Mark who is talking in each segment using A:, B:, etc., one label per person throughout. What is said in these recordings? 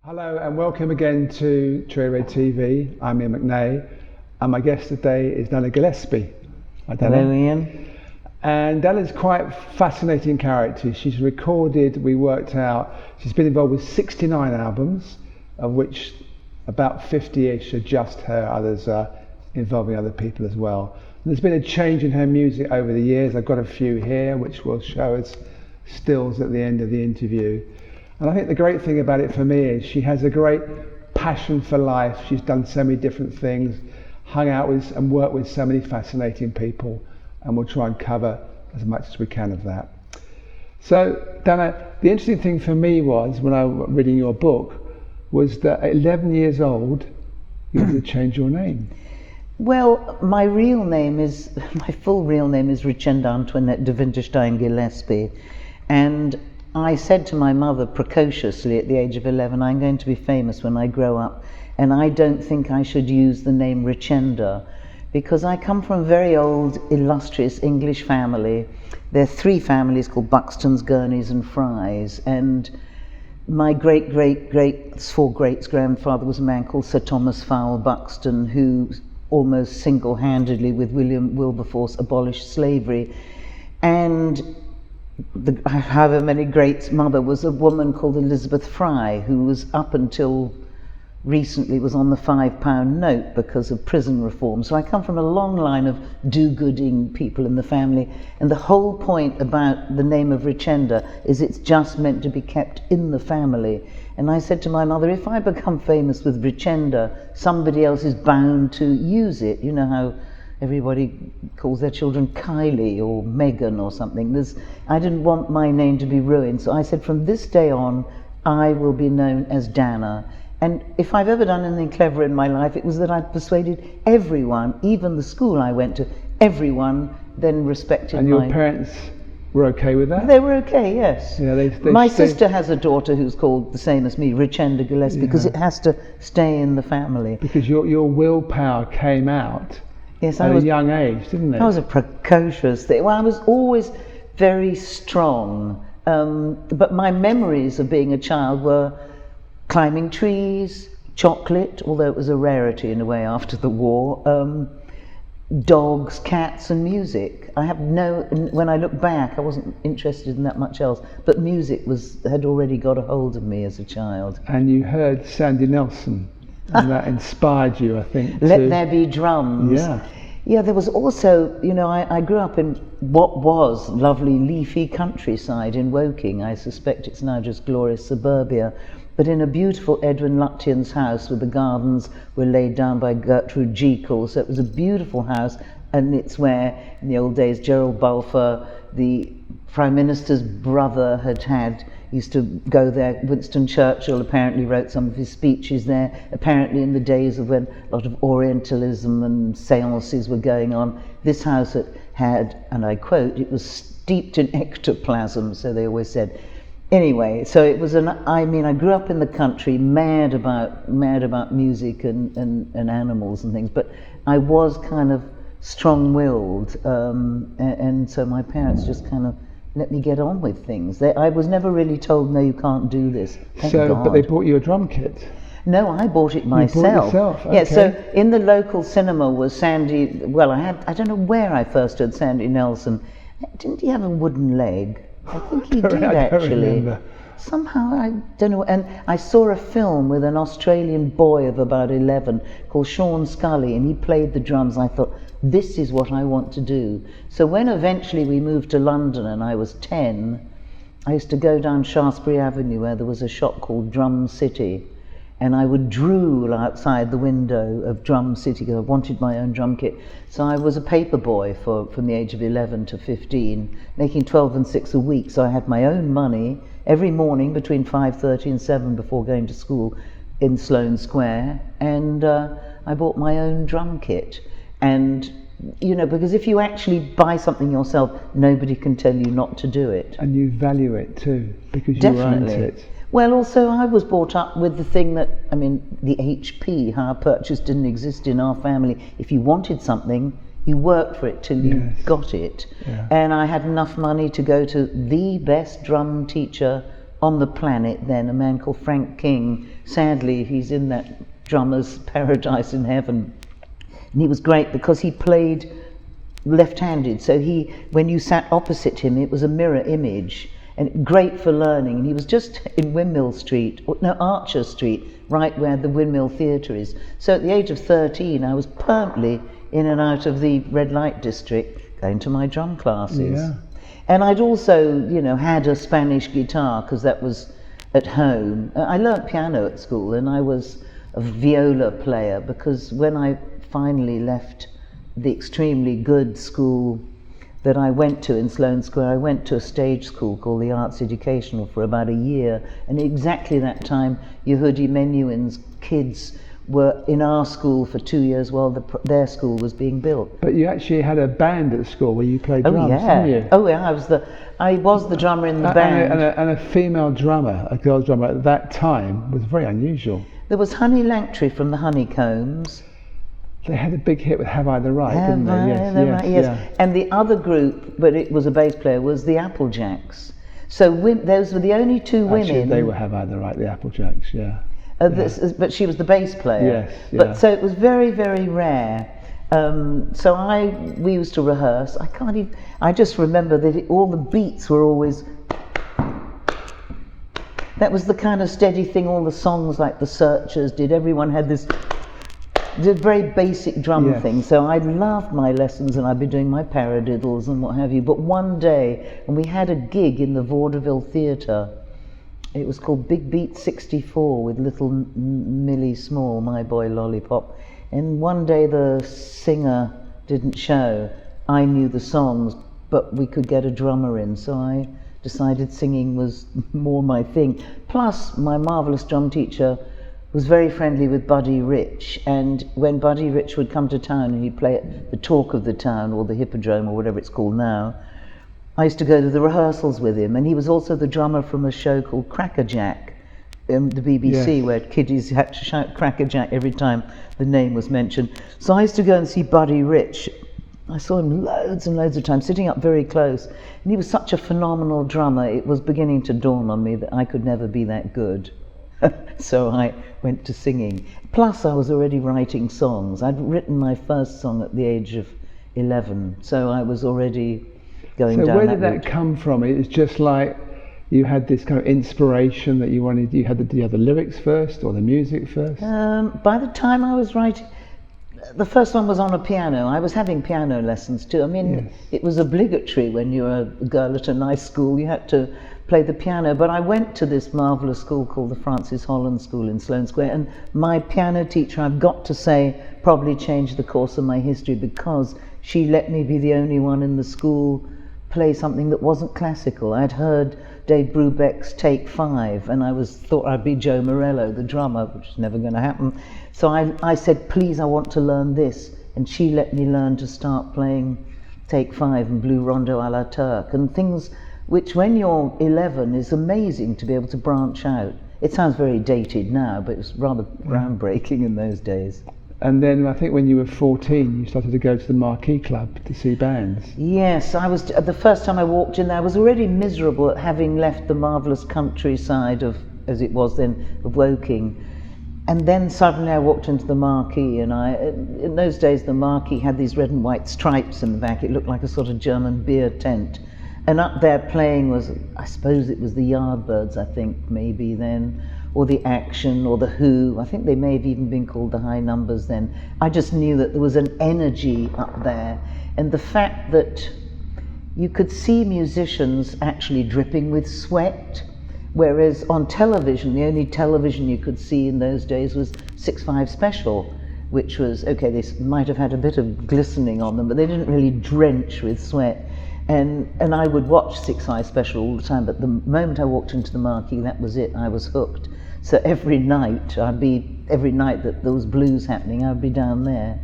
A: Hello and welcome again to Trio TV. I'm Iain McNay and my guest today is Dana Gillespie.
B: Hello Iain.
A: And Dana's quite a fascinating character. She's recorded, we worked out, she's been involved with 69 albums, of which about 50-ish are just her, others are involving other people as well. And there's been a change in her music over the years. I've got a few here which will show us stills at the end of the interview. And I think the great thing about it for me is she has a great passion for life. She's done so many different things, hung out with and worked with so many fascinating people, and we'll try and cover as much as we can of that. So, Dana, the interesting thing for me was, when I was reading your book, was that at 11 years old, you had to change your name.
B: Well, my full real name is Richenda Antoinette de Winterstein Gillespie, and I said to my mother precociously at the age of 11, I'm going to be famous when I grow up, and I don't think I should use the name Richenda, because I come from a very old, illustrious English family. There are three families called Buxtons, Gurneys and Fries, and my four greats grandfather was a man called Sir Thomas Fowle Buxton, who almost single-handedly with William Wilberforce abolished slavery. And however many greats mother was a woman called Elizabeth Fry, who was up until recently was on the £5 note because of prison reform. So I come from a long line of do-gooding people in the family, and the whole point about the name of Richenda is it's just meant to be kept in the family. And I said to my mother, if I become famous with Richenda, somebody else is bound to use it. You know how everybody calls their children Kylie or Megan or something. I didn't want my name to be ruined, so I said from this day on I will be known as Dana. And if I've ever done anything clever in my life, it was that I'd persuaded everyone, even the school I went to, everyone then respected
A: and your parents were okay with that?
B: They were okay, yes.
A: Yeah,
B: my sister has a daughter who's called the same as me, Richenda Gillespie, because it has to stay in the family.
A: Because your willpower came out.
B: Yes,
A: at a young age, didn't it?
B: I was a precocious thing. Well, I was always very strong, but my memories of being a child were climbing trees, chocolate, although it was a rarity in a way after the war, dogs, cats and music. When I look back, I wasn't interested in that much else, but music had already got a hold of me as a child.
A: And you heard Sandy Nelson. And that inspired you, I think.
B: Let There Be Drums. Yeah, there was also, I grew up in what was lovely leafy countryside in Woking. I suspect it's now just glorious suburbia. But in a beautiful Edwin Lutyens house where the gardens were laid down by Gertrude Jekyll. So it was a beautiful house, and it's where, in the old days, Gerald Balfour, the Prime Minister's brother, used to go there. Winston Churchill apparently wrote some of his speeches there, apparently in the days of when a lot of Orientalism and seances were going on. This house had, and I quote, it was steeped in ectoplasm, so they always said. Anyway, so it was I grew up in the country, mad about music and animals and things, but I was kind of strong-willed, and so my parents just kind of let me get on with things. I was never really told, no, you can't do this. Thank God.
A: But they bought you a drum kit?
B: No, I bought it myself.
A: You bought it yourself? Okay.
B: Yeah, so in the local cinema was Sandy, I don't know where I first heard Sandy Nelson. Didn't he have a wooden leg? I think he did actually. Somehow, I don't know. And I saw a film with an Australian boy of about 11 called Sean Scully, and he played the drums. I thought, this is what I want to do. So when eventually we moved to London and I was 10, I used to go down Shaftesbury Avenue where there was a shop called Drum City, and I would drool outside the window of Drum City because I wanted my own drum kit. So I was a paper boy from the age of 11 to 15, making 12 and 6 a week. So I had my own money every morning between 5:30 and 7 before going to school in Sloane Square, and I bought my own drum kit. And because if you actually buy something yourself, nobody can tell you not to do it.
A: And you value it too, because you earned it.
B: Well, also I was brought up with the thing that, the HP, hire purchase, didn't exist in our family. If you wanted something, you worked for it till you got it. Yeah. And I had enough money to go to the best drum teacher on the planet then, a man called Frank King. Sadly, he's in that drummer's paradise in heaven. And he was great because he played left-handed, so when you sat opposite him, it was a mirror image, and great for learning. And he was just in Archer Street, right where the Windmill Theatre is. So at the age of 13, I was permanently in and out of the red light district, going to my drum classes.
A: Yeah.
B: And I'd also, had a Spanish guitar, because that was at home. I learnt piano at school, and I was a viola player, because when I finally left the extremely good school that I went to in Sloane Square, I went to a stage school called the Arts Educational for about a year, and exactly that time Yehudi Menuhin's kids were in our school for 2 years while their school was being built.
A: But you actually had a band at school where you played drums, didn't you?
B: Oh yeah, I was the drummer in the band.
A: And a female drummer, a girl drummer at that time was very unusual.
B: There was Honey Langtry from the Honeycombs.
A: They had a big hit with Have I the Right, didn't they?
B: Yes.
A: Yeah.
B: And the other group, but it was a bass player, was the Applejacks. So those were the only two women.
A: Actually, they were Have I the Right, the Applejacks, yeah.
B: But she was the bass player.
A: Yes, yeah.
B: But so it was very, very rare. So we used to rehearse. I just remember that all the beats were always. That was the kind of steady thing. All the songs, like the Searchers, did. Everyone had this. Did very basic drum thing. So I loved my lessons, and I'd be doing my paradiddles and what have you. But one day, and we had a gig in the Vaudeville Theatre. It was called Big Beat 64 with little Millie Small, My Boy Lollipop. And one day the singer didn't show. I knew the songs, but we could get a drummer in, so I decided singing was more my thing. Plus, my marvellous drum teacher was very friendly with Buddy Rich, and when Buddy Rich would come to town and he'd play at the Talk of the Town or the Hippodrome or whatever it's called now, I used to go to the rehearsals with him. And he was also the drummer from a show called Crackerjack, the BBC, where kiddies had to shout Crackerjack every time the name was mentioned. So I used to go and see Buddy Rich. I saw him loads and loads of times, sitting up very close, and he was such a phenomenal drummer. It was beginning to dawn on me that I could never be that good. So I went to singing. Plus, I was already writing songs. I'd written my first song at the age of 11, so I was already going down that route.
A: So where did that come from? It was just like you had this kind of inspiration that you wanted. You had the lyrics first or the music first?
B: By the time I was writing, the first one was on a piano. I was having piano lessons too. I mean, It was obligatory when you were a girl at a nice school. You had to play the piano. But I went to this marvellous school called the Francis Holland School in Sloane Square, and my piano teacher, I've got to say, probably changed the course of my history, because she let me be the only one in the school play something that wasn't classical. I'd heard Dave Brubeck's Take 5, and I thought I'd be Joe Morello, the drummer, which is never going to happen. So I said, please, I want to learn this. And she let me learn to start playing Take 5 and Blue Rondo a la Turk, and things which, when you're 11, is amazing to be able to branch out. It sounds very dated now, but it was rather groundbreaking in those days.
A: And then I think when you were 14, you started to go to the Marquee Club to see bands.
B: Yes, I was. The first time I walked in there, I was already miserable at having left the marvellous countryside of, as it was then, of Woking. And then suddenly I walked into the Marquee, and in those days the Marquee had these red and white stripes in the back. It looked like a sort of German beer tent. And up there playing was, I suppose it was the Yardbirds, I think, maybe then, or the Action, or the Who. I think they may have even been called the High Numbers then. I just knew that there was an energy up there, and the fact that you could see musicians actually dripping with sweat, whereas on television, the only television you could see in those days was 6/5 Special, which was, okay, they might have had a bit of glistening on them, but they didn't really drench with sweat. And I would watch 6/5 Special all the time, but the moment I walked into the Marquee, that was it, I was hooked. So every night that there was blues happening, I'd be down there.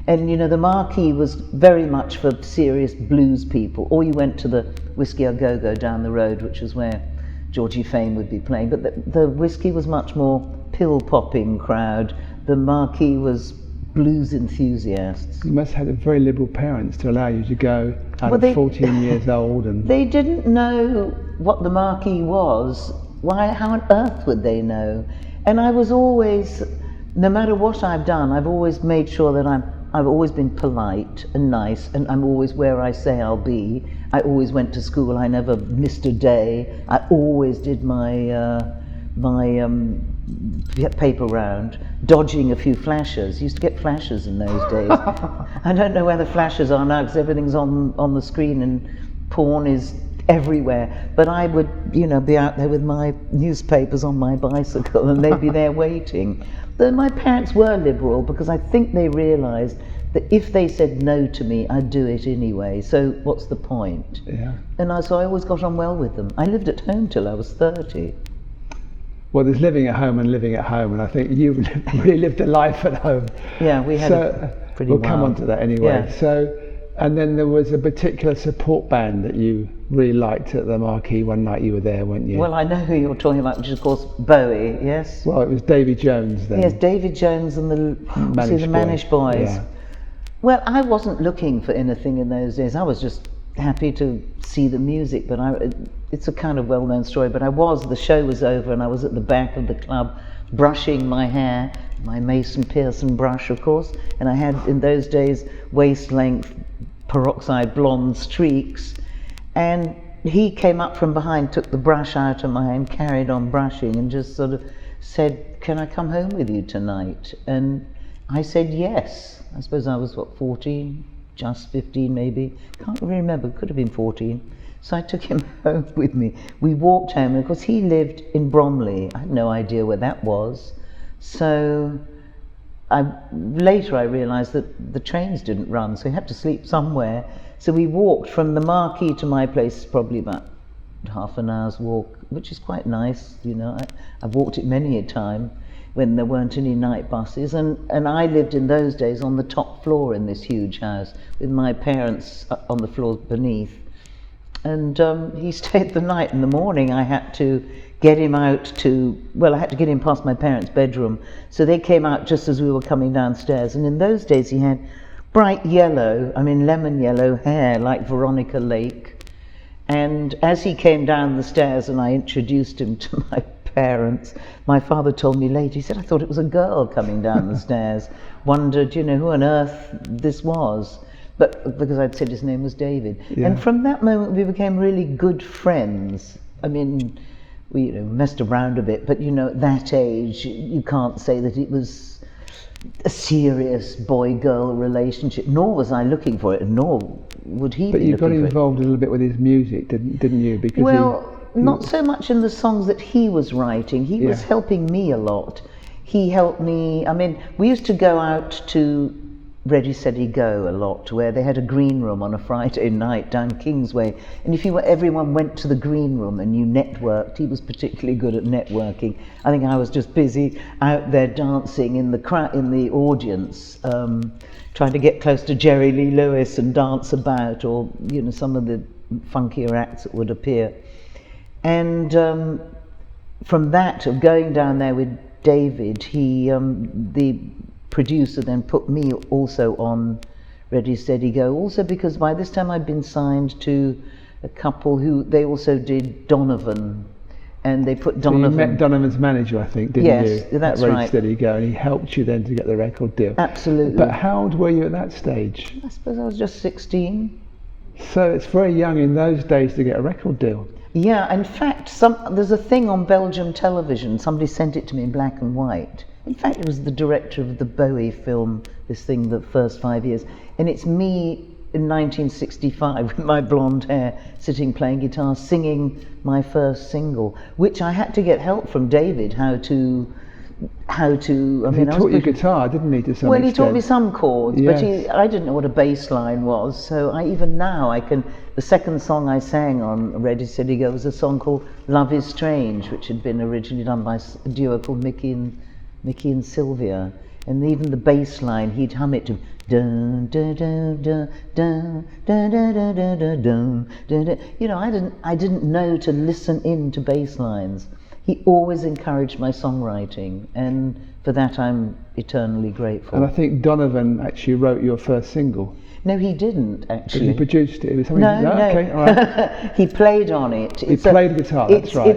B: And you know, the Marquee was very much for serious blues people, or you went to the Whiskey A Go-Go down the road, which is where Georgie Fame would be playing. But the Whiskey was much more pill-popping crowd. The Marquee was blues enthusiasts.
A: You must have had very liberal parents to allow you to go at 14 years old. And
B: they didn't know what the Marquee was how on earth would they know? And I was always, no matter what I've done, I've always made sure that I've always been polite and nice, and I'm always where I say I'll be. I always went to school, I never missed a day. I always did my paper round, dodging a few flashes. Used to get flashes in those days. I don't know where the flashes are now, because everything's on the screen and porn is everywhere. But I would, be out there with my newspapers on my bicycle, and they'd be there waiting. Then my parents were liberal, because I think they realised that if they said no to me, I'd do it anyway. So what's the point?
A: Yeah.
B: And so I always got on well with them. I lived at home till I was 30.
A: Well, there's living at home and living at home, and I think you really lived a life at home.
B: Yeah, we had
A: we'll come on to that anyway.
B: Yeah.
A: So, and then there was a particular support band that you really liked at the Marquee one night you were there, weren't you?
B: Well, I know who you're talking about, which is, of course, Bowie, yes?
A: Well, it was Davy Jones then.
B: Yes, David Jones and the Manish Boys.
A: Yeah.
B: Well, I wasn't looking for anything in those days. I was just happy to see the music, but it's a kind of well-known story, but the show was over and I was at the back of the club brushing my hair, my Mason Pearson brush, of course, and I had, in those days, waist-length peroxide blonde streaks, and he came up from behind, took the brush out of my hand, carried on brushing, and just sort of said, "Can I come home with you tonight?" And I said yes. I suppose I was, 14? Just 15 maybe, can't really remember, could have been 14. So I took him home with me. We walked home, and of course he lived in Bromley. I had no idea where that was. So later I realised that the trains didn't run, so he had to sleep somewhere. So we walked from the Marquee to my place, probably about half an hour's walk, which is quite nice, I've walked it many a time when there weren't any night buses, and I lived in those days on the top floor in this huge house with my parents on the floor beneath, and he stayed the night. In the morning I had to get him out I had to get him past my parents' bedroom, so they came out just as we were coming downstairs, and in those days he had bright yellow, lemon yellow hair like Veronica Lake, and as he came down the stairs and I introduced him to my parents, my father told me later, he said, "I thought it was a girl coming down the stairs, wondered, who on earth this was," but because I'd said his name was David. Yeah. And from that moment we became really good friends. We messed around a bit, but at that age you can't say that it was a serious boy-girl relationship, nor was I looking for it, and nor would he be looking for it.
A: But you got involved a little bit with his music, didn't you?
B: Because not so much in the songs that he was writing. He was helping me a lot. He helped me. We used to go out to Ready, Steady, Go a lot, where they had a green room on a Friday night down Kingsway. And everyone went to the green room and you networked. He was particularly good at networking. I think I was just busy out there dancing in the audience, trying to get close to Jerry Lee Lewis and dance about, or some of the funkier acts that would appear. And from that, of going down there with David, the producer then put me also on Ready, Steady, Go, also because by this time I'd been signed to a couple who, they also did Donovan, and they put Donovan...
A: So you met Donovan's manager, I think, didn't you?
B: Yes, that's
A: Ready,
B: right.
A: Steady, Go, and he helped you then to get the record deal.
B: Absolutely.
A: But how old were you at that stage?
B: I suppose I was just 16.
A: So it's very young in those days to get a record deal.
B: Yeah, in fact, there's a thing on Belgium television, somebody sent it to me in black and white. In fact, it was the director of the Bowie film, this thing, the first 5 years, and it's me in 1965 with my blonde hair, sitting playing guitar, singing my first single, which I had to get help from David how to. He taught you guitar, didn't he? To some extent. He taught me some chords,
A: yes.
B: But I didn't know what a bass line was. So even now the second song I sang on Ready, Steady, Go was a song called "Love Is Strange," which had been originally done by a duo called Mickey and Sylvia. And even the bass line, he'd hum it to dun dun dun dun dun dun dun dun dun dun dun. I didn't know to listen in to bass lines. He always encouraged my songwriting, and for that I'm eternally grateful.
A: And I think Donovan actually wrote your first single.
B: No, he didn't
A: But
B: actually.
A: he produced it. It was something.
B: No.
A: Okay, all right.
B: He played on it.
A: He played guitar. That's right.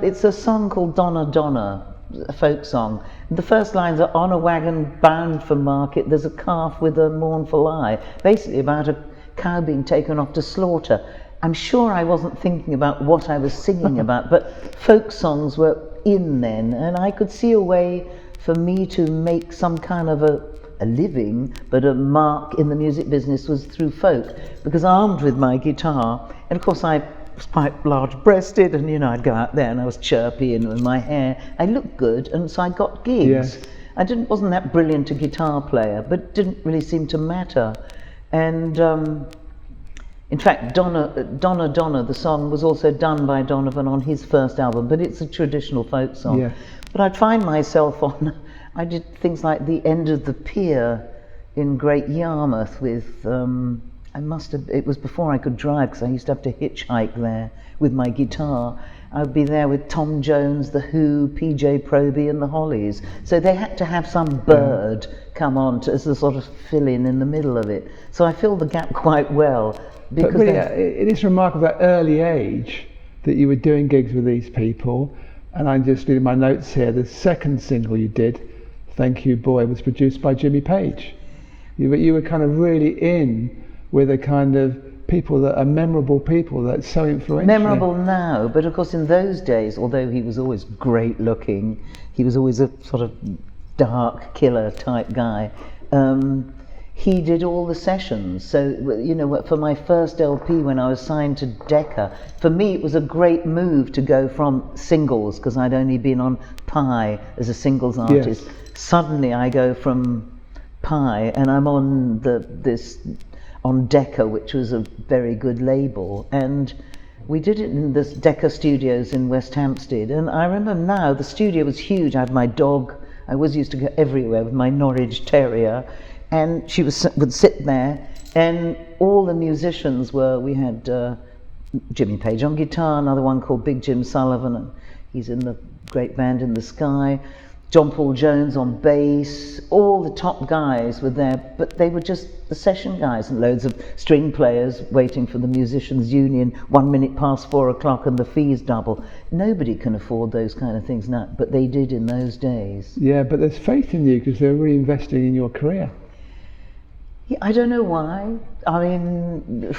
B: It's a song called Donna Donna, a folk song. The first lines are, on a wagon bound for market, there's a calf with a mournful eye. Basically about a cow being taken off to slaughter. I'm sure I wasn't thinking about what I was singing about, but folk songs were in then, and I could see a way for me to make some kind of a living, but a mark in the music business was through folk, because armed with my guitar, and of course I was quite large-breasted, and I'd go out there and I was chirpy, and with my hair I looked good, and so I got gigs.
A: Yes.
B: I wasn't that brilliant a guitar player, but it didn't really seem to matter. And in fact, Donna Donna, the song, was also done by Donovan on his first album, but it's a traditional folk song.
A: Yes.
B: But I'd find myself I did things like The End of the Pier in Great Yarmouth with, it was before I could drive, because I used to have to hitchhike there with my guitar. I'd be there with Tom Jones, The Who, PJ Proby and the Hollies. So they had to have some bird come on as a sort of fill-in the middle of it. So I filled the gap quite well.
A: But really, it is remarkable, that early age that you were doing gigs with these people. And I'm just reading my notes here. The second single you did, Thank You Boy, was produced by Jimmy Page. You were kind of really in with a kind of people that are memorable people, that's so influential.
B: Memorable now, but of course in those days, although he was always great looking, he was always a sort of dark killer type guy. He did all the sessions. So, for my first LP, when I was signed to Decca, for me it was a great move to go from singles, because I'd only been on Pi as a singles artist.
A: Yes.
B: Suddenly I go from Pi and I'm on on Decca, which was a very good label, and we did it in the Decca studios in West Hampstead. And I remember now the studio was huge. I had my dog. I always used to go everywhere with my Norwich Terrier, and she would sit there, and all the musicians we had Jimmy Page on guitar, another one called Big Jim Sullivan, and he's in the great band In the Sky, John Paul Jones on bass, all the top guys were there, but they were just the session guys, and loads of string players waiting for the musicians' union 1 minute past 4 o'clock and the fees double. Nobody can afford those kind of things now, but they did in those days.
A: Yeah, but there's faith in you because they're really investing in your career.
B: Yeah, I don't know why. I mean,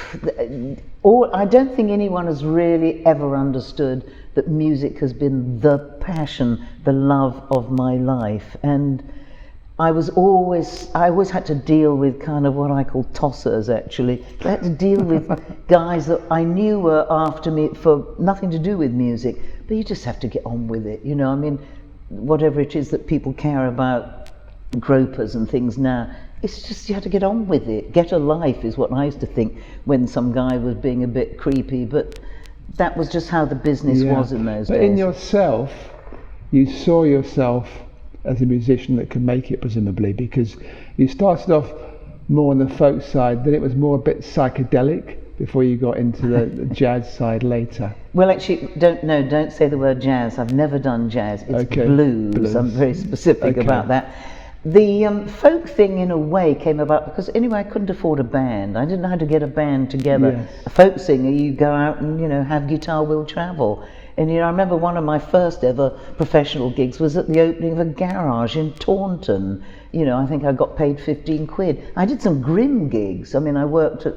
B: I don't think anyone has really ever understood that music has been the passion, the love of my life. And I always had to deal with kind of what I call tossers, actually. I had to deal with guys that I knew were after me for nothing to do with music, but you just have to get on with it, I mean, whatever it is that people care about, gropers and things now, it's just you have to get on with it. Get a life is what I used to think when some guy was being a bit creepy, but that was just how the business was in those days.
A: But in yourself, you saw yourself as a musician that could make it, presumably, because you started off more on the folk side, then it was more a bit psychedelic before you got into the jazz side later.
B: Well, actually, don't say the word jazz. I've never done jazz. It's blues. I'm very specific about that. The folk thing, in a way, came about because anyway, I couldn't afford a band. I didn't know how to get a band together.
A: Yes.
B: A folk singer, you go out and have Guitar Will Travel. And I remember one of my first ever professional gigs was at the opening of a garage in Taunton. I think I got paid 15 quid. I did some grim gigs. I mean, I worked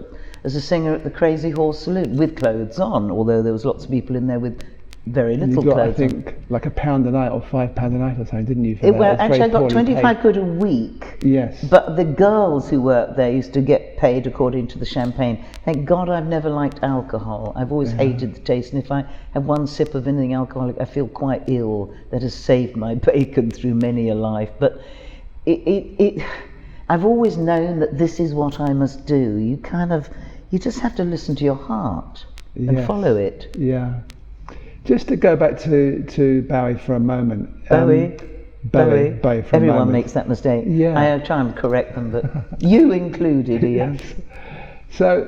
B: as a singer at the Crazy Horse Saloon with clothes on, although there was lots of people in there with very little
A: you got,
B: clothes.
A: I think, like £1 a night or £5 a night or something, didn't you?
B: Actually, I got 25 quid a week.
A: Yes.
B: But the girls who worked there used to get paid according to the champagne. Thank God I've never liked alcohol. I've always hated the taste, and if I have one sip of anything alcoholic, I feel quite ill. That has saved my bacon through many a life. But I've always known that this is what I must do. You just have to listen to your heart and follow it.
A: Yeah. Just to go back to Bowie for a moment.
B: Bowie for
A: Everyone
B: a moment. Makes that mistake.
A: Yeah.
B: I try and correct them, but you included, Iain.
A: Yes. So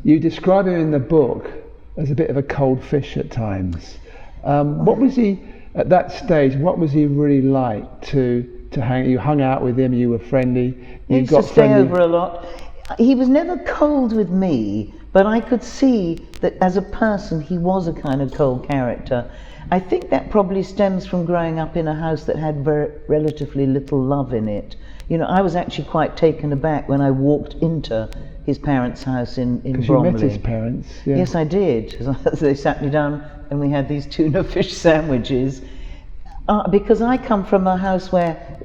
A: you describe him in the book as a bit of a cold fish at times. What was he? at that stage, what was he really like to hang? You hung out with him, you were friendly.
B: He used to stay over a lot. He was never cold with me, but I could see that as a person he was a kind of cold character. I think that probably stems from growing up in a house that had relatively little love in it. You know, I was actually quite taken aback when I walked into his parents' house in Bromley.
A: Because you met his parents, yeah.
B: Yes, I did. They sat me down and we had these tuna fish sandwiches. Because I come from a house where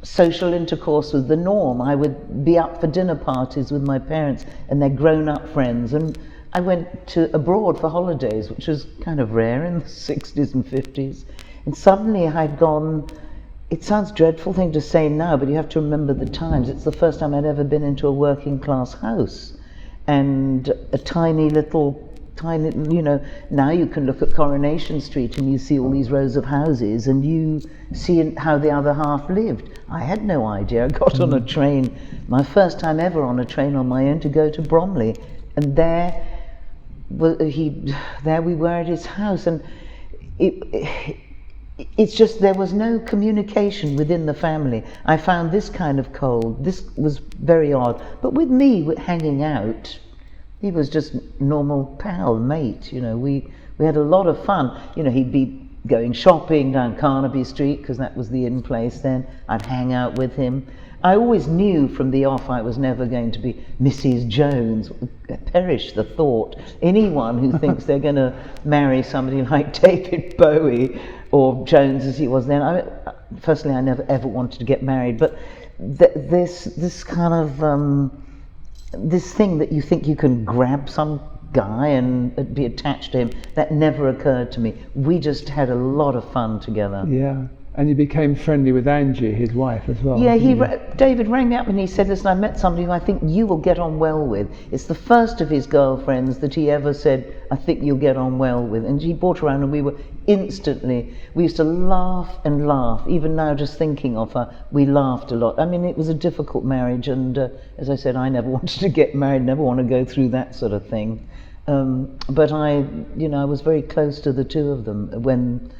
B: social intercourse was the norm. I would be up for dinner parties with my parents and their grown-up friends. And I went to abroad for holidays, which was kind of rare in the 60s and 50s. And suddenly I'd gone, it sounds a dreadful thing to say now, but you have to remember the times. It's the first time I'd ever been into a working class house. And a tiny, you know, now you can look at Coronation Street and you see all these rows of houses and you see how the other half lived. I had no idea. I got on a train, my first time ever on a train on my own to go to Bromley. And there we were at his house, and it's just there was no communication within the family. I found this kind of cold. This was very odd. But with me, hanging out, he was just normal pal, mate. You know, we had a lot of fun. You know, he'd be going shopping down Carnaby Street because that was the in place then. I'd hang out with him. I always knew from the off I was never going to be Mrs. Jones. Perish the thought. Anyone who thinks they're going to marry somebody like David Bowie or Jones as he was then. Firstly, I never ever wanted to get married, but this kind of this thing that you think you can grab some guy and be attached to him, that never occurred to me. We just had a lot of fun together.
A: Yeah. And you became friendly with Angie, his wife, as well.
B: Yeah, David rang me up and he said, listen, I met somebody who I think you will get on well with. It's the first of his girlfriends that he ever said, I think you'll get on well with. And he brought her around and we used to laugh and laugh. Even now, just thinking of her, we laughed a lot. I mean, it was a difficult marriage. And as I said, I never wanted to get married, never want to go through that sort of thing. But I was very close to the two of them when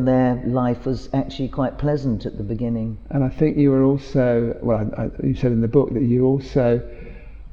B: their life was actually quite pleasant at the beginning.
A: And I think you were also, you said in the book that you also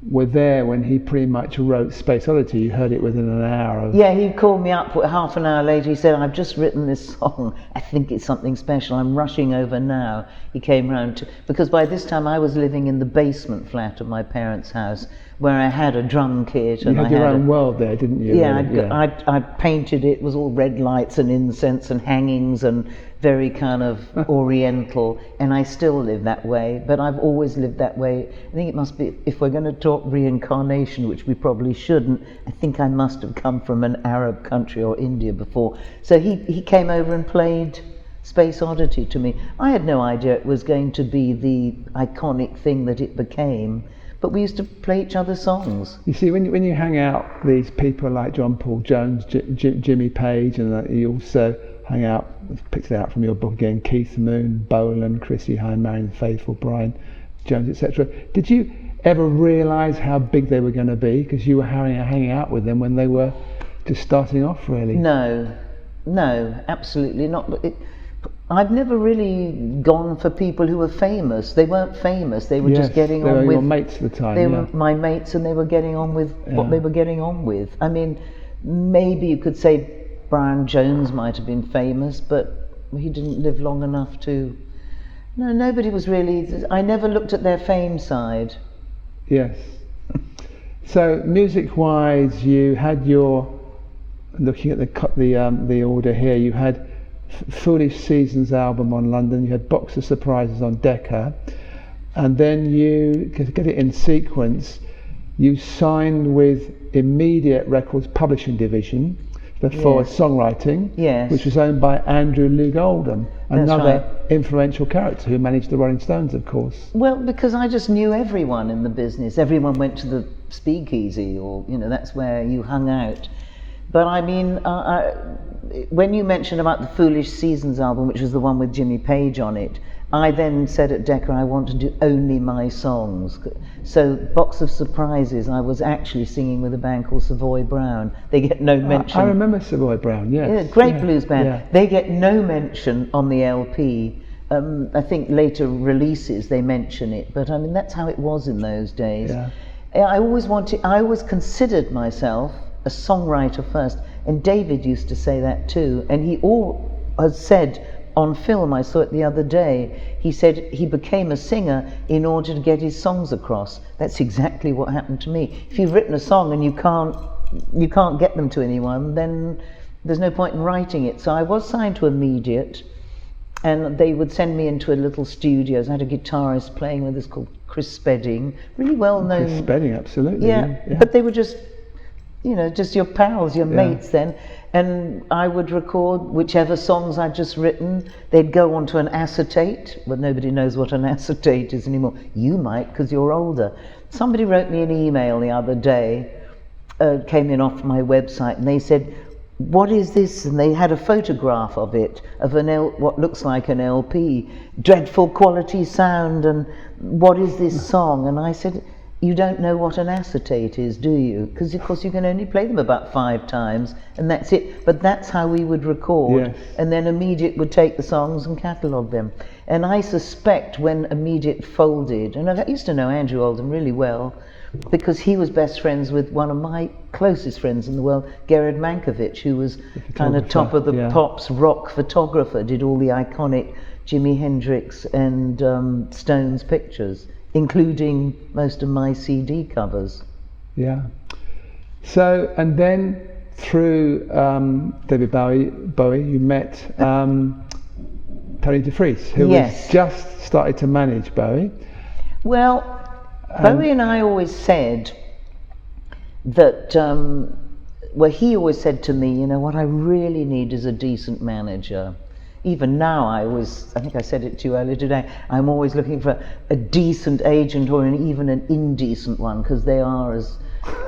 A: were there when he pretty much wrote Space Oddity. You heard it within an hour of...
B: Yeah, he called me up half an hour later. He said, I've just written this song. I think it's something special. I'm rushing over now. He came round because by this time I was living in the basement flat of my parents' house where I had a drum kit.
A: You had your own world there, didn't you?
B: Yeah, I painted it. It was all red lights and incense and hangings and very kind of oriental, and I still live that way, but I've always lived that way. I think it must be, if we're going to talk reincarnation, which we probably shouldn't, I think I must have come from an Arab country or India before. So he came over and played Space Oddity to me. I had no idea it was going to be the iconic thing that it became. But we used to play each other's songs.
A: You see, when you hang out these people like John Paul Jones, Jimmy Page, and you also hang out, picked it out from your book again, Keith Moon, Bolan, Chrissie Hynde, Marianne Faithfull, Brian Jones, etc. Did you ever realise how big they were going to be? Because you were hanging out with them when they were just starting off, really.
B: No, absolutely not. I've never really gone for people who were famous. They weren't famous. They were just getting on with... They were
A: your mates at the time.
B: They were my mates, and they were getting on with what they were getting on with. I mean, maybe you could say Brian Jones might have been famous, but he didn't live long enough to... No, nobody was really... I never looked at their fame side.
A: Yes. So, music-wise, you had your... Looking at the order here, you had Foolish Seasons album on London, you had Box of Surprises on Decca, and then you, to get it in sequence, you signed with Immediate Records Publishing Division for songwriting, which was owned by Andrew Loog Oldham, another influential character who managed the Rolling Stones, of course.
B: Well, because I just knew everyone in the business. Everyone went to the Speakeasy, or that's where you hung out. But I mean, when you mentioned about the Foolish Seasons album, which was the one with Jimmy Page on it, I then said at Decca I want to do only my songs. So Box of Surprises, I was actually singing with a band called Savoy Brown. They get no mention.
A: I remember Savoy Brown, yes.
B: Yeah, great blues band.
A: Yeah.
B: They get no mention on the LP. I think later releases they mention it, but I mean that's how it was in those days.
A: Yeah.
B: I always considered myself a songwriter first, and David used to say that too, and he has said on film, I saw it the other day, he said he became a singer in order to get his songs across. That's exactly what happened to me. If you've written a song and you can't get them to anyone, then there's no point in writing it. So I was signed to Immediate, and they would send me into a little studio. I had a guitarist playing with us called Chris Spedding, really well known.
A: Chris Spedding, absolutely.
B: Yeah, but they were just, just your pals, your mates then. And I would record whichever songs I'd just written. They'd go onto an acetate. Well, nobody knows what an acetate is anymore. You might, because you're older. Somebody wrote me an email the other day, came in off my website, and they said, what is this? And they had a photograph of it, of what looks like an LP, dreadful quality sound, and what is this song? And I said, you don't know what an acetate is, do you? Because of course you can only play them about 5 times, and that's it. But that's how we would record,
A: yes.
B: And then Immediate would take the songs and catalogue them. And I suspect when Immediate folded, and I used to know Andrew Oldham really well, because he was best friends with one of my closest friends in the world, Gerard Mankiewicz, who was kind of top of the pops rock photographer, did all the iconic Jimi Hendrix and Stones pictures, including most of my CD covers.
A: Yeah. So, and then through David Bowie, you met Tony DeFries, who was just started to manage Bowie.
B: Well, Bowie and I always said that, he always said to me, what I really need is a decent manager. Even now, I think I said it to you earlier today, I'm always looking for a decent agent or even an indecent one, because they are as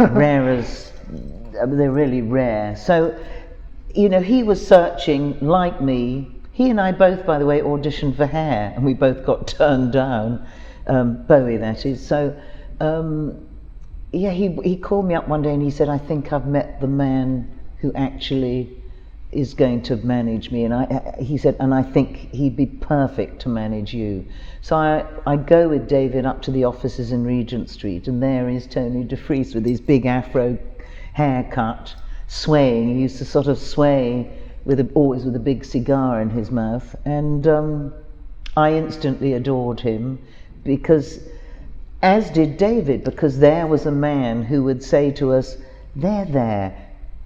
B: rare as, they're really rare. So, he was searching, like me. He and I both, by the way, auditioned for Hair, and we both got turned down. Bowie, that is. So, he called me up one day and he said, I think I've met the man who actually is going to manage me, and he said, and I think he'd be perfect to manage you. So I go with David up to the offices in Regent Street, and there is Tony DeFries with his big afro haircut, swaying. He used to sort of sway always with a big cigar in his mouth, and I instantly adored him, because, as did David, because there was a man who would say to us, there,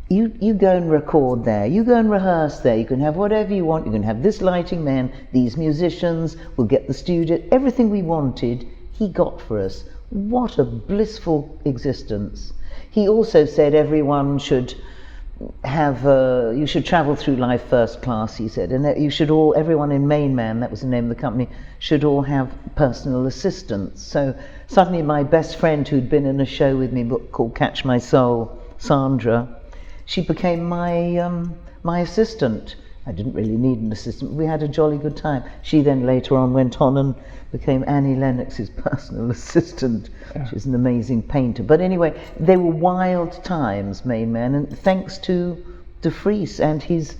B: you go and record there, you go and rehearse there, you can have whatever you want, you can have this lighting man, these musicians, we'll get the studio, everything we wanted, he got for us. What a blissful existence. He also said everyone should have, you should travel through life first class, he said, and that everyone in Mainman, that was the name of the company, should all have personal assistants. So suddenly my best friend who'd been in a show with me called Catch My Soul, Sandra, she became my assistant. I didn't really need an assistant. We had a jolly good time. She then later on went on and became Annie Lennox's personal assistant. Yeah. She's an amazing painter. But anyway, they were wild times, Mainman, and thanks to DeFries and his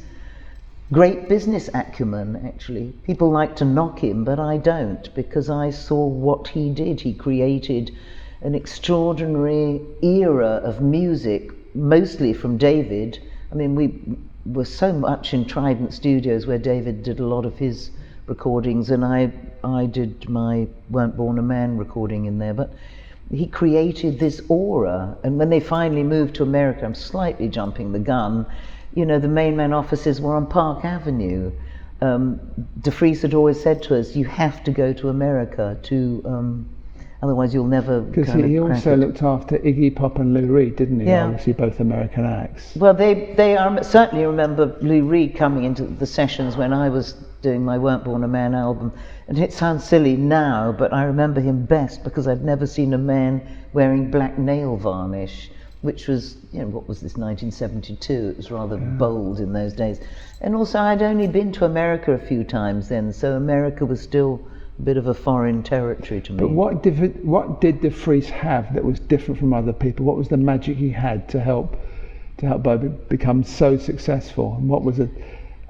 B: great business acumen, actually. People like to knock him, but I don't, because I saw what he did. He created an extraordinary era of music, mostly from David. I mean, we were so much in Trident Studios, where David did a lot of his recordings, and I did my Weren't Born a Man recording in there, but he created this aura. And when they finally moved to America, I'm slightly jumping the gun, the Mainman offices were on Park Avenue. DeFries had always said to us, you have to go to America to otherwise you'll never.
A: Because he also looked after Iggy Pop and Lou Reed, didn't he?
B: Yeah.
A: Obviously both American acts.
B: Well, they certainly remember Lou Reed coming into the sessions when I was doing my Weren't Born a Man album. And it sounds silly now, but I remember him best because I'd never seen a man wearing black nail varnish. which was, what was this, 1972? It was rather bold in those days. And also I'd only been to America a few times then, so America was still a bit of a foreign territory to me.
A: But what did DeFries have that was different from other people? What was the magic he had to help Bowie become so successful? And what was it?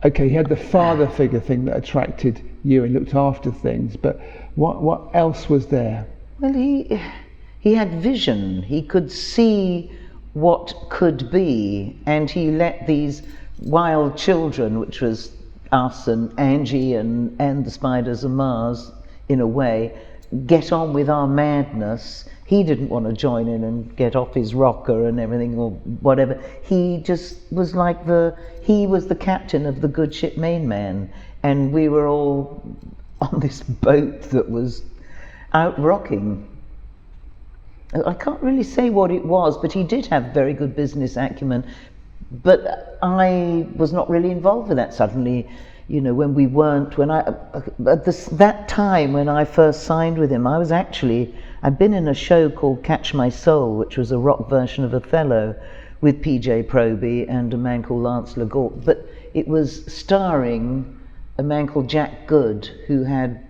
A: Okay, he had the father figure thing that attracted you and looked after things, but what else was there?
B: Well, he had vision. He could see what could be, and he let these wild children, which was us and Angie and the Spiders of Mars, in a way, get on with our madness. He didn't want to join in and get off his rocker and everything or whatever. He just was like he was the captain of the good ship Mainman, and we were all on this boat that was out rocking. I can't really say what it was, but he did have very good business acumen. But I was not really involved with that. Suddenly, that time when I first signed with him, I'd been in a show called Catch My Soul, which was a rock version of Othello with PJ Proby and a man called Lance Legault. But it was starring a man called Jack Good, who had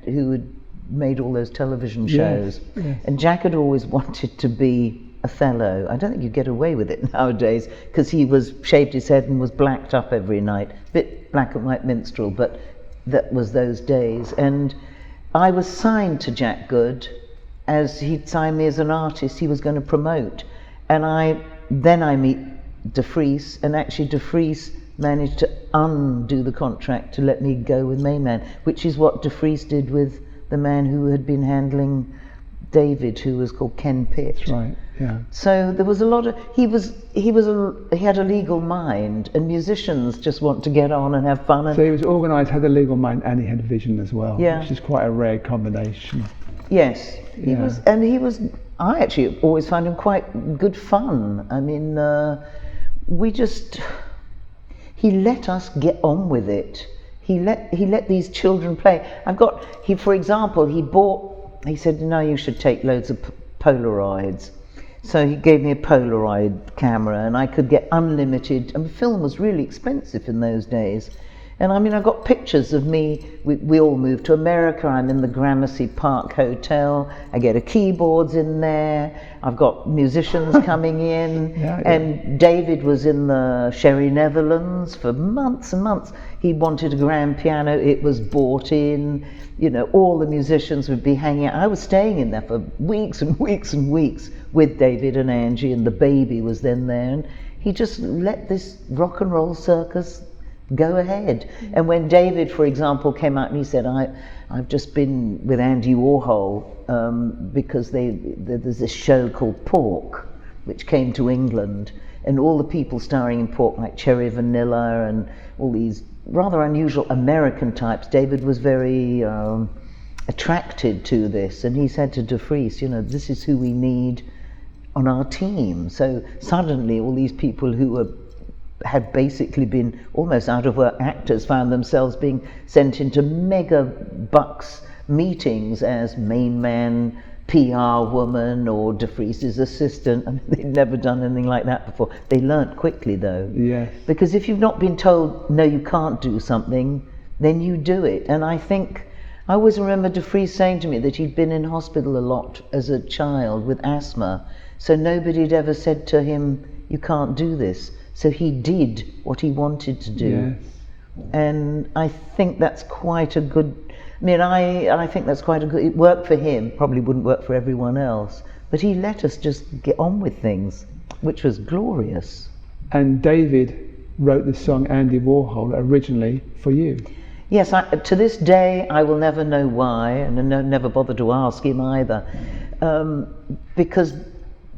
B: made all those television shows.
A: Yes.
B: And Jack had always wanted to be Othello. I don't think you get away with it nowadays, because he shaved his head and was blacked up every night. Bit black and white minstrel, but that was those days. And I was signed to Jack Good, as he'd signed me as an artist he was going to promote. And then I meet DeFries, and actually DeFries managed to undo the contract to let me go with Mainman, which is what DeFries did with the man who had been handling David, who was called Ken Pitt.
A: That's right. Yeah.
B: So there was a lot of he had a legal mind, and musicians just want to get on and have fun.
A: So he was organised, had a legal mind, and he had vision as well.
B: Yeah.
A: Which is quite a rare combination.
B: Yes, he was. I actually always found him quite good fun. I mean, he let us get on with it. He let these children play. For example, he said, no, you should take loads of Polaroids. So he gave me a Polaroid camera, and I could get unlimited, and film was really expensive in those days. And I mean, I got pictures of me, we all moved to America, I'm in the Gramercy Park Hotel, I get a keyboards in there, I've got musicians coming in, and David was in the Sherry Netherlands for months and months. He wanted a grand piano, it was bought in, all the musicians would be hanging out. I was staying in there for weeks and weeks and weeks with David and Angie, and the baby was then there, and he just let this rock and roll circus go ahead. And when David, for example, came out and he said, I've just been with Andy Warhol because there's this show called Pork, which came to England, and all the people starring in Pork, like Cherry Vanilla and all these rather unusual American types, David was very attracted to this, and he said to DeFries, this is who we need on our team. So suddenly all these people who had basically been almost out of work actors found themselves being sent into mega bucks meetings as Mainman, PR woman, or DeFries' assistant. I mean, they'd never done anything like that before. They learnt quickly though.
A: Yes.
B: Because if you've not been told, no, you can't do something, then you do it. And I always remember DeFries saying to me that he'd been in hospital a lot as a child with asthma, so nobody had ever said to him, you can't do this. So he did what he wanted to do. Yes. And I think that's quite a good, I think that's quite a good, it worked for him, probably wouldn't work for everyone else, but he let us just get on with things, which was glorious.
A: And David wrote the song Andy Warhol originally for you.
B: Yes, to this day I will never know why, and I never bothered to ask him either, because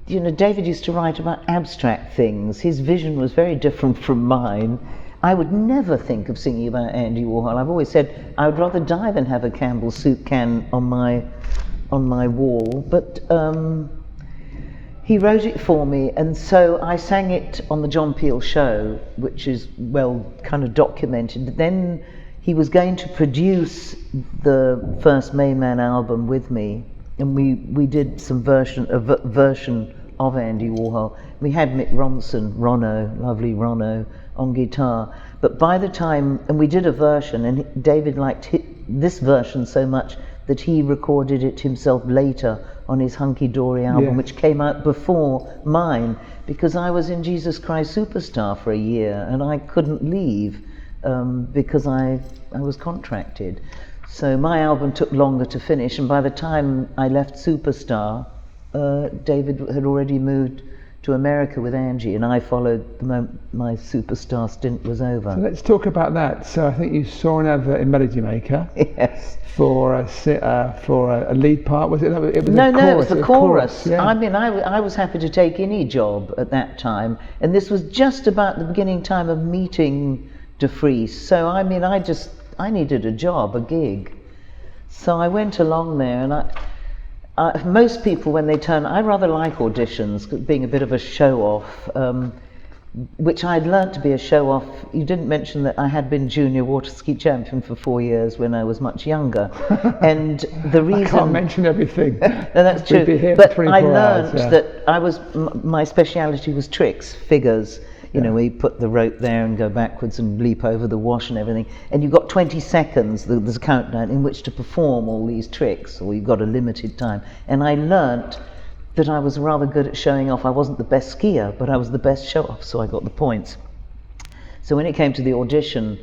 B: David used to write about abstract things. His vision was very different from mine. I would never think of singing about Andy Warhol. I've always said I would rather die than have a Campbell's soup can on my wall. But he wrote it for me, and so I sang it on the John Peel show, which is well kind of documented. Then he was going to produce the first Mainman album with me, and we did some version of Andy Warhol. We had Mick Ronno, lovely Ronno, on guitar. But by the time, and we did a version, and David liked this version so much that he recorded it himself later on his Hunky Dory album, which came out before mine, because I was in Jesus Christ Superstar for a year and I couldn't leave because I was contracted. So my album took longer to finish, and by the time I left Superstar, David had already moved to America with Angie, and I followed the moment my Superstar stint was over.
A: So let's talk about that. So I think you saw an advert in Melody Maker.
B: Yes.
A: For a lead part, was it? It was
B: No,
A: a chorus.
B: it was the chorus.
A: Yeah.
B: I mean, I was happy to take any job at that time, and this was just about the beginning time of meeting DeFries. So I mean, I needed a job, a gig. So I went along there, and most people, when they turn, I rather like auditions, being a bit of a show-off, which I'd learnt to be a show-off. You didn't mention that I had been junior water ski champion for 4 years when I was much younger. And the reason...
A: I can't mention everything.
B: No, that's true.
A: We'd be here
B: but
A: for
B: I
A: 24
B: learnt
A: hours,
B: that my speciality was tricks, figures. You know, we put the rope there and go backwards and leap over the wash and everything. And you've got 20 seconds, there's a countdown, in which to perform all these tricks, or you've got a limited time. And I learnt that I was rather good at showing off. I wasn't the best skier, but I was the best show-off, so I got the points. So when it came to the audition,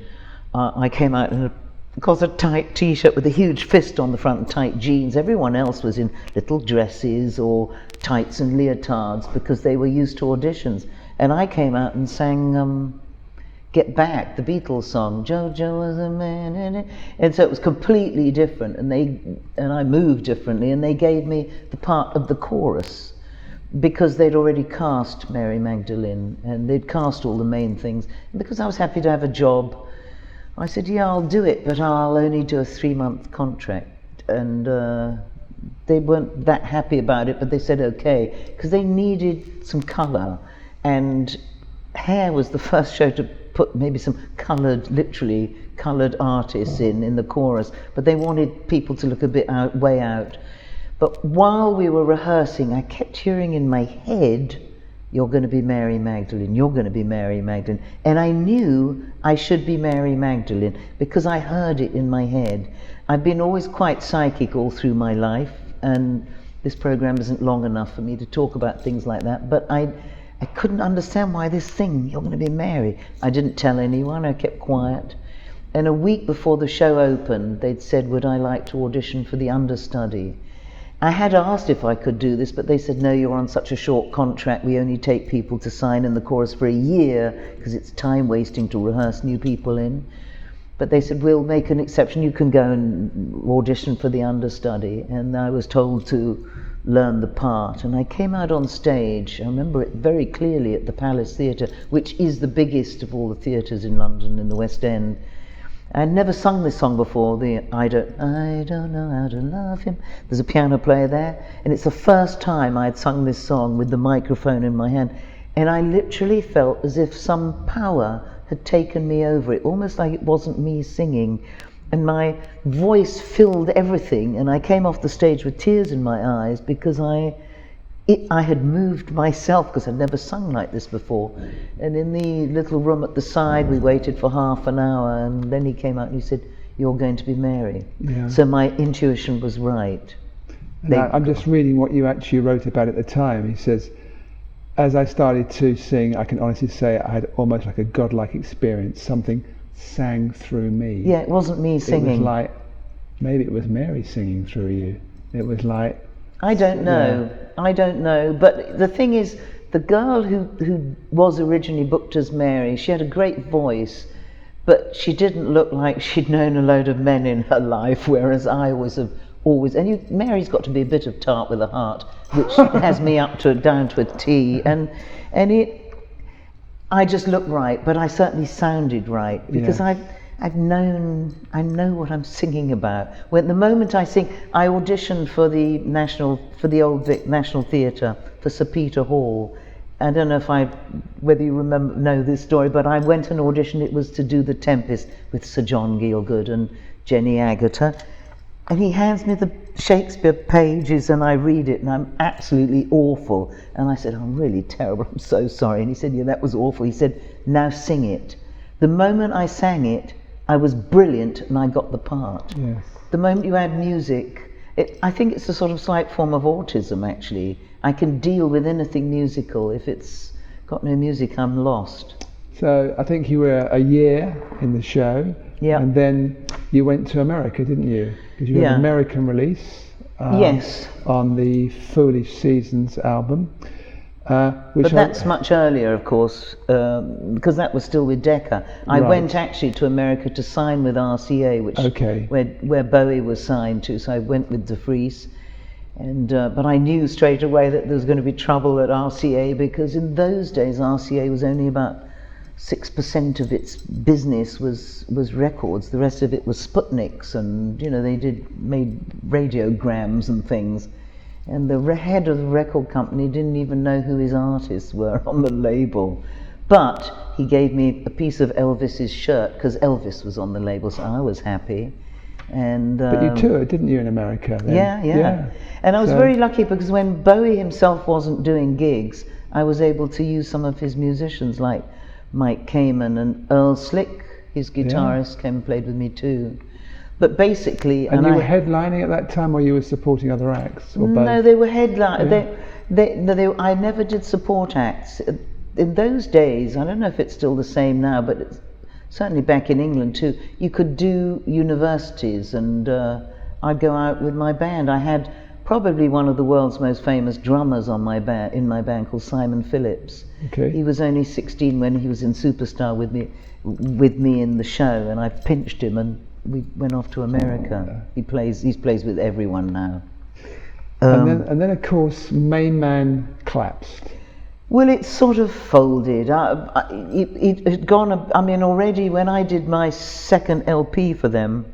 B: I came out in a tight t-shirt with a huge fist on the front and tight jeans. Everyone else was in little dresses or tights and leotards because they were used to auditions. And I came out and sang Get Back, the Beatles song, Jojo was a man in it. And so it was completely different, and I moved differently, and they gave me the part of the chorus because they'd already cast Mary Magdalene, and they'd cast all the main things. And because I was happy to have a job, I said, yeah, I'll do it, but I'll only do a 3-month contract. And they weren't that happy about it, but they said okay, because they needed some colour. And Hair was the first show to put maybe some literally coloured artists in the chorus, but they wanted people to look a bit way out. But while we were rehearsing, I kept hearing in my head, you're going to be Mary Magdalene, you're going to be Mary Magdalene. And I knew I should be Mary Magdalene because I heard it in my head. I've been always quite psychic all through my life, and this programme isn't long enough for me to talk about things like that, but I couldn't understand why this thing, you're going to be Mary. I didn't tell anyone, I kept quiet. And a week before the show opened, they'd said, would I like to audition for the understudy? I had asked if I could do this, but they said, no, you're on such a short contract, we only take people to sign in the chorus for a year, because it's time wasting to rehearse new people in. But they said, we'll make an exception, you can go and audition for the understudy. And I was told to learn the part, and I came out on stage. I remember it very clearly at the Palace Theatre, which is the biggest of all the theatres in London, in the West End. I'd never sung this song before, I don't know how to love him. There's a piano player there, and it's the first time I'd sung this song with the microphone in my hand, and I literally felt as if some power had taken me over it, almost like it wasn't me singing. And my voice filled everything, and I came off the stage with tears in my eyes because I had moved myself, because I'd never sung like this before. And in the little room at the side, we waited for half an hour, and then he came out and he said, you're going to be Mary. Yeah. So my intuition was right.
A: I'm just reading what you actually wrote about at the time. He says, as I started to sing, I can honestly say I had almost like a godlike experience. Something sang through me.
B: Yeah, it wasn't me singing.
A: It was like, maybe it was Mary singing through you. It was like...
B: I don't know. Yeah. I don't know. But the thing is, the girl who was originally booked as Mary, she had a great voice, but she didn't look like she'd known a load of men in her life, whereas I was always... And Mary's got to be a bit of tart with a heart, which has me down to a T. And I just looked right, but I certainly sounded right, because I know what I'm singing about. When the moment I sing, I auditioned for the Old Vic National Theatre, for Sir Peter Hall. I don't know whether you know this story, but I went and auditioned. It was to do The Tempest with Sir John Gielgud and Jenny Agutter. And he hands me the Shakespeare pages and I read it and I'm absolutely awful. And I said, I'm really terrible, I'm so sorry. And he said, yeah, that was awful. He said, now sing it. The moment I sang it, I was brilliant and I got the part.
A: Yes.
B: The moment you add music, I think it's a sort of slight form of autism actually. I can deal with anything musical. If it's got no music, I'm lost.
A: So I think you were a year in the show,
B: Yeah.
A: and then you went to America, didn't you? Because you had an American release
B: Yes.
A: on the Foolish Seasons album.
B: But that's much earlier, of course, because that was still with Decca. I went actually to America to sign with RCA, where Bowie was signed to. So I went with DeFries, and but I knew straight away that there was going to be trouble at RCA, because in those days RCA was only about 6% of its business was records. The rest of it was Sputniks, and they made radiograms and things. And the head of the record company didn't even know who his artists were on the label. But he gave me a piece of Elvis's shirt, because Elvis was on the label, so I was happy. And
A: but you toured, didn't you, in America then?
B: Yeah. And I was very lucky, because when Bowie himself wasn't doing gigs, I was able to use some of his musicians, like Mike Kamen and Earl Slick, his guitarist, came and played with me too. But basically...
A: And you were headlining at that time, or you were supporting other acts, or both?
B: No, they were headlining. I never did support acts. In those days, I don't know if it's still the same now, but it's certainly back in England too, you could do universities, and I'd go out with my band. I had probably one of the world's most famous drummers in my band called Simon Phillips.
A: Okay.
B: He was only 16 when he was in Superstar with me in the show, and I pinched him and we went off to America. He plays with everyone now.
A: And then of course Mainman collapsed.
B: Well, it sort of folded. It had gone. I mean, already when I did my second LP for them,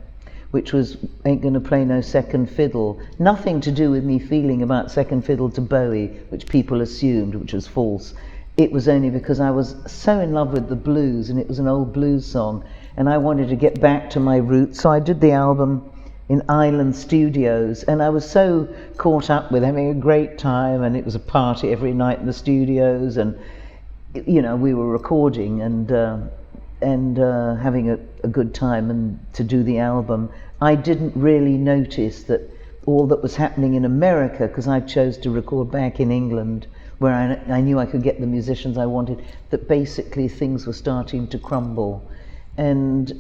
B: which was Ain't Gonna Play No Second Fiddle, nothing to do with me feeling about second fiddle to Bowie, which people assumed, which was false. It was only because I was so in love with the blues, and it was an old blues song, and I wanted to get back to my roots. So I did the album in Island Studios, and I was so caught up with having a great time, and it was a party every night in the studios, and we were recording and having a good time and to do the album. I didn't really notice that all that was happening in America, because I chose to record back in England, where I knew I could get the musicians I wanted, that basically things were starting to crumble. And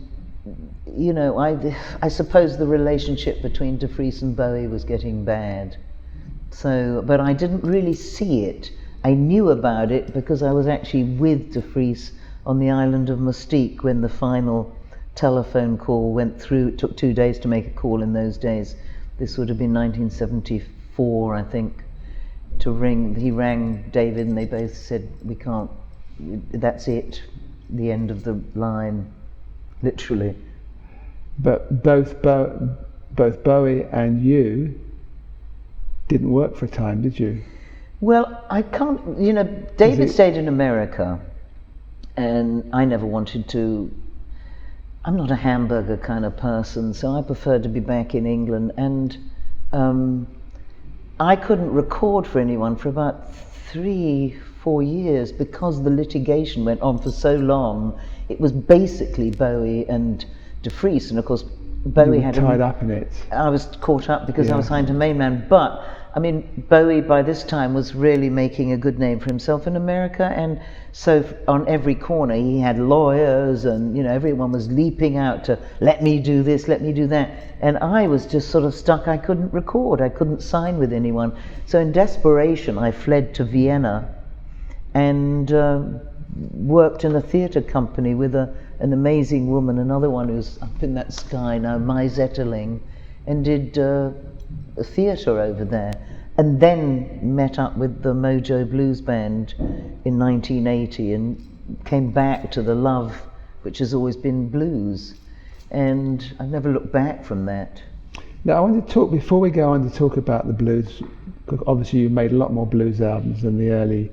B: I suppose the relationship between DeFries and Bowie was getting bad. So, but I didn't really see it. I knew about it because I was actually with DeFries on the island of Mystique when the final telephone call went through. It took 2 days to make a call in those days. This would have been 1974, I think, to ring. He rang David and they both said, we can't, that's it, the end of the line, literally.
A: But both Bowie and you didn't work for a time, did you?
B: Well, I can't, David stayed in America, and I never wanted to. I'm not a hamburger kind of person, so I preferred to be back in England, and I couldn't record for anyone for about 3-4 years because the litigation went on for so long. It was basically Bowie and DeFries, and of course Bowie
A: had tied up in it.
B: I was caught up because I was signed to Mainman, but I mean, Bowie by this time was really making a good name for himself in America, and so on every corner he had lawyers, and everyone was leaping out to let me do this, let me do that, and I was just sort of stuck. I couldn't record, I couldn't sign with anyone. So in desperation I fled to Vienna and worked in a theatre company with an amazing woman, another one who's up in that sky now, Mai Zetterling, and did a theatre over there, and then met up with the Mojo Blues Band in 1980 and came back to the love which has always been blues, and I've never looked back from that.
A: Now I want to talk, before we go on to talk about the blues, because obviously you made a lot more blues albums than the early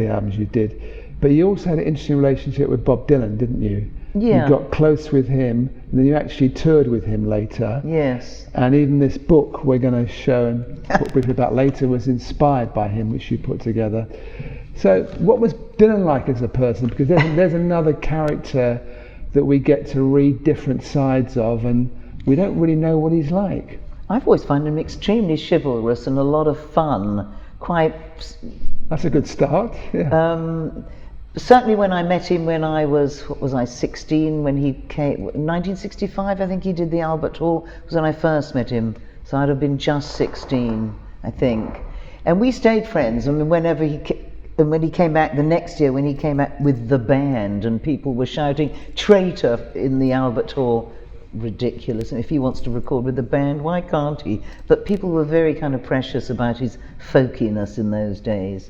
A: albums you did, but you also had an interesting relationship with Bob Dylan, didn't you?
B: Yeah.
A: You got close with him, and then you actually toured with him later.
B: Yes.
A: And even this book we're going to show and talk briefly about later was inspired by him, which you put together. So what was Dylan like as a person? Because there's another character that we get to read different sides of, and we don't really know what he's like.
B: I've always found him extremely chivalrous and a lot of fun.
A: That's a good start. Yeah.
B: Certainly when I met him when I was, 16, when he came, 1965 I think he did the Albert Hall, was when I first met him, so I'd have been just 16, I think. And we stayed friends. I mean, when he came back the next year, when he came back with the band and people were shouting, "Traitor," in the Albert Hall, ridiculous. And if he wants to record with the band, why can't he? But people were very kind of precious about his folkiness in those days.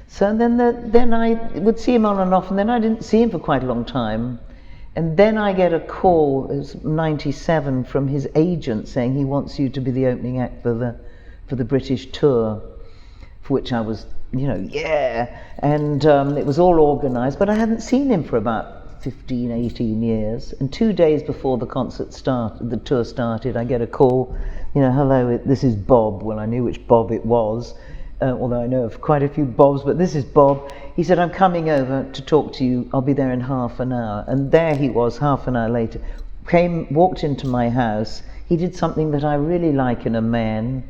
B: So then I would see him on and off, and then I didn't see him for quite a long time. And then I get a call, it was 97, from his agent saying he wants you to be the opening act for the British tour, for which I was, yeah. And it was all organised, but I hadn't seen him for about 15, 18 years. And 2 days before the tour started, I get a call, "Hello, this is Bob." Well, I knew which Bob it was. Although I know of quite a few Bobs, but this is Bob. He said, "I'm coming over to talk to you. I'll be there in half an hour." And there he was, half an hour later. Walked into my house. He did something that I really like in a man,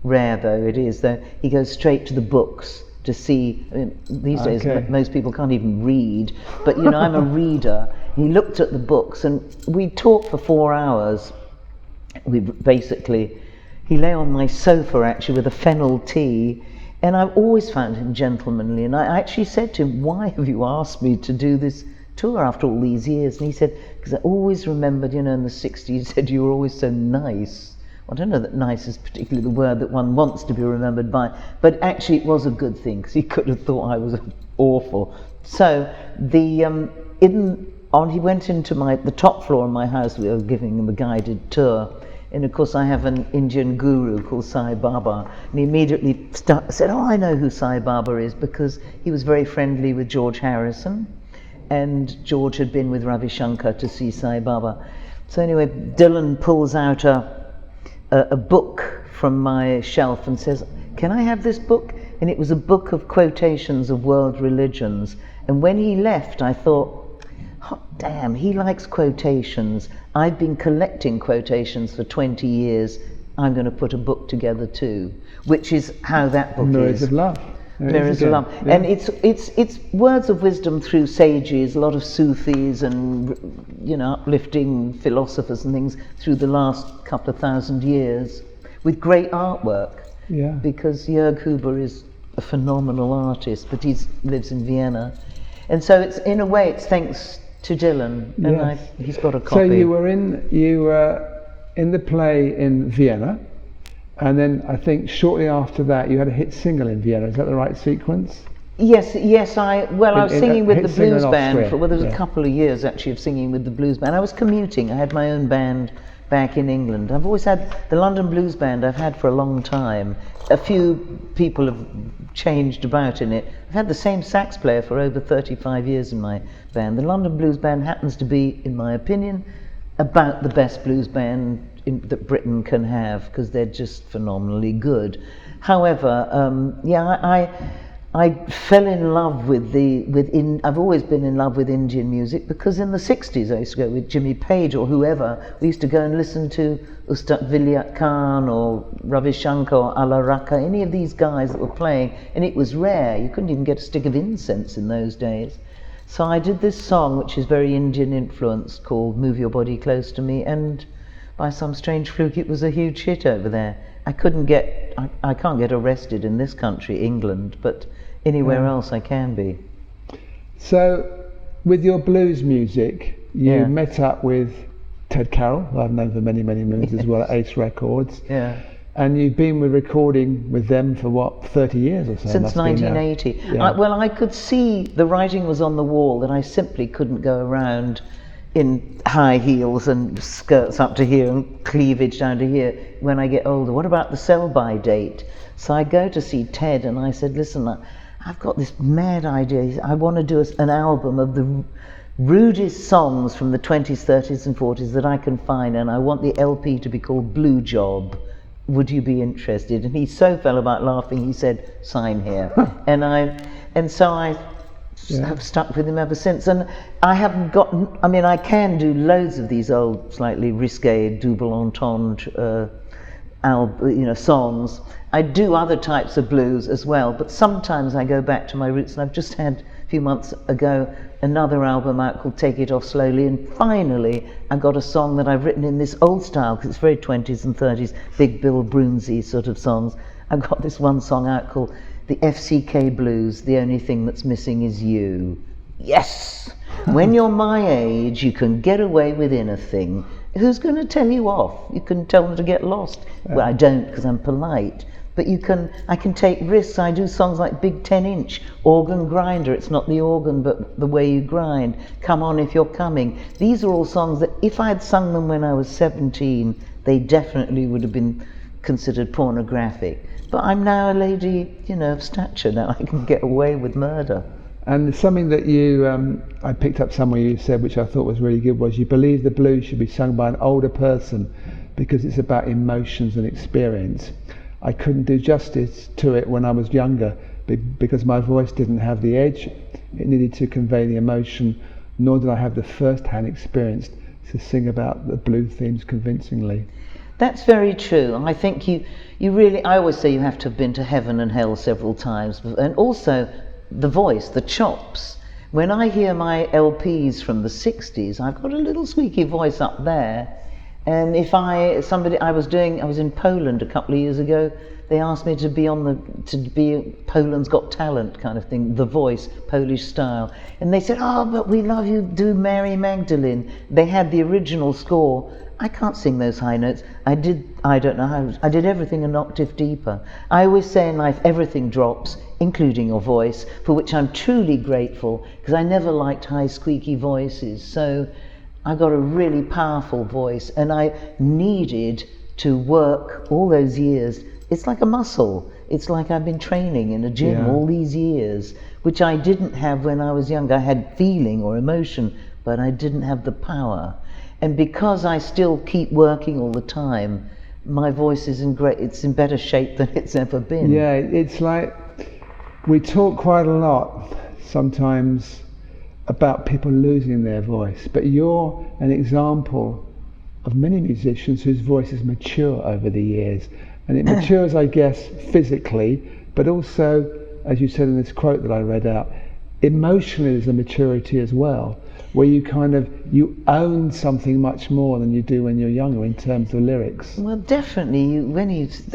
B: rare though it is, though. He goes straight to the books to see. I mean, these days most people can't even read, but I'm a reader. He looked at the books, and we talked for 4 hours. He lay on my sofa actually with a fennel tea. And I've always found him gentlemanly, and I actually said to him, "Why have you asked me to do this tour after all these years?" And he said, "Because I always remembered, in the 60s, you said you were always so nice." Well, I don't know that nice is particularly the word that one wants to be remembered by, but actually it was a good thing, because he could have thought I was awful. So he went into the top floor of my house. We were giving him a guided tour. And of course I have an Indian guru called Sai Baba, and he immediately said, "Oh, I know who Sai Baba is," because he was very friendly with George Harrison, and George had been with Ravi Shankar to see Sai Baba. So anyway, Dylan pulls out a book from my shelf and says, "Can I have this book?" And it was a book of quotations of world religions. And when he left, I thought, "Hot damn, he likes quotations. I've been collecting quotations for 20 years. I'm going to put a book together too," which is how that book
A: Mirrors
B: is.
A: of Love.
B: Mirrors of Love. Yeah. And it's words of wisdom through sages, a lot of Sufis and uplifting philosophers and things through the last couple of thousand years, with great artwork.
A: Yeah.
B: Because Jörg Huber is a phenomenal artist, but he lives in Vienna. And so it's, in a way, it's thanks to Dylan, and
A: Yes.
B: he's got a copy.
A: So you were in the play in Vienna, and then I think shortly after that you had a hit single in Vienna. Is that the right sequence?
B: Yes. I was singing with the blues band there was
A: a
B: couple of years actually of singing with the blues band. I was commuting. I had my own band back in England. I've always had the London Blues Band. I've had for a long time. A few people have changed about in it. I've had the same sax player for over 35 years in my band. The London Blues Band happens to be, in my opinion, about the best blues band that Britain can have, because they're just phenomenally good. However, I fell in love I've always been in love with Indian music, because in the 60s I used to go with Jimmy Page or whoever. We used to go and listen to Ustad Vilayat Khan or Ravi Shankar or Ala Rakha, any of these guys that were playing, and it was rare. You couldn't even get a stick of incense in those days. So I did this song, which is very Indian influenced, called "Move Your Body Close to Me," and by some strange fluke it was a huge hit over there. I can't get arrested in this country, England, but anywhere else I can be.
A: So with your blues music, you met up with Ted Carroll, who I've known for many, many moons as well, at Ace Records.
B: Yeah.
A: And you've been recording with them for what, 30 years or so?
B: Since 1980. I could see the writing was on the wall that I simply couldn't go around in high heels and skirts up to here and cleavage down to here when I get older. What about the sell-by date? So I go to see Ted and I said, "Listen, I've got this mad idea. I want to do an album of the rudest songs from the 20s, 30s and 40s that I can find, and I want the LP to be called Blue Job. Would you be interested? And he so fell about laughing, he said, sign here. And so I have stuck with him ever since. And I haven't gotten, I mean, I can do loads of these old, slightly risque, double entendre, songs. I do other types of blues as well, but sometimes I go back to my roots, and I've just had a few months ago another album out called Take It Off Slowly, and finally I got a song that I've written in this old style, because it's very 20s and 30s, Big Bill Broomsy sort of songs. I've got this one song out called The FCK Blues, The Only Thing That's Missing Is You. Yes! When you're my age, you can get away with anything. Who's going to tell you off? You can tell them to get lost. Well, I don't, because I'm polite. But I can take risks. I do songs like Big 10-inch, Organ Grinder. It's not the organ, but the way you grind. Come On If You're Coming. These are all songs that if I had sung them when I was 17, they definitely would have been considered pornographic. But I'm now a lady, of stature now. I can get away with murder.
A: And something that I picked up somewhere you said, which I thought was really good, was you believe the blues should be sung by an older person because it's about emotions and experience. I couldn't do justice to it when I was younger because my voice didn't have the edge. It needed to convey the emotion, nor did I have the first-hand experience to sing about the blue themes convincingly.
B: That's very true. I think you really, I always say you have to have been to heaven and hell several times, and also the voice, the chops. When I hear my LPs from the 60s, I've got a little squeaky voice up there. And if I was in Poland a couple of years ago, they asked me to be Poland's Got Talent kind of thing, The Voice, Polish style. And they said, but we love you, do Mary Magdalene. They had the original score. I can't sing those high notes. I did everything an octave deeper. I always say in life, everything drops, including your voice, for which I'm truly grateful, because I never liked high squeaky voices. So I got a really powerful voice, and I needed to work all those years. It's like a muscle. It's like I've been training in a gym all these years, which I didn't have when I was younger. I had feeling or emotion, but I didn't have the power. And because I still keep working all the time, my voice is it's in better shape than it's ever been.
A: Yeah, it's like we talk quite a lot sometimes about people losing their voice, but you're an example of many musicians whose voices mature over the years, and it matures, I guess, physically, but also, as you said in this quote that I read out, emotionally there's a maturity as well, where you own something much more than you do when you're younger in terms of lyrics.
B: Well, definitely,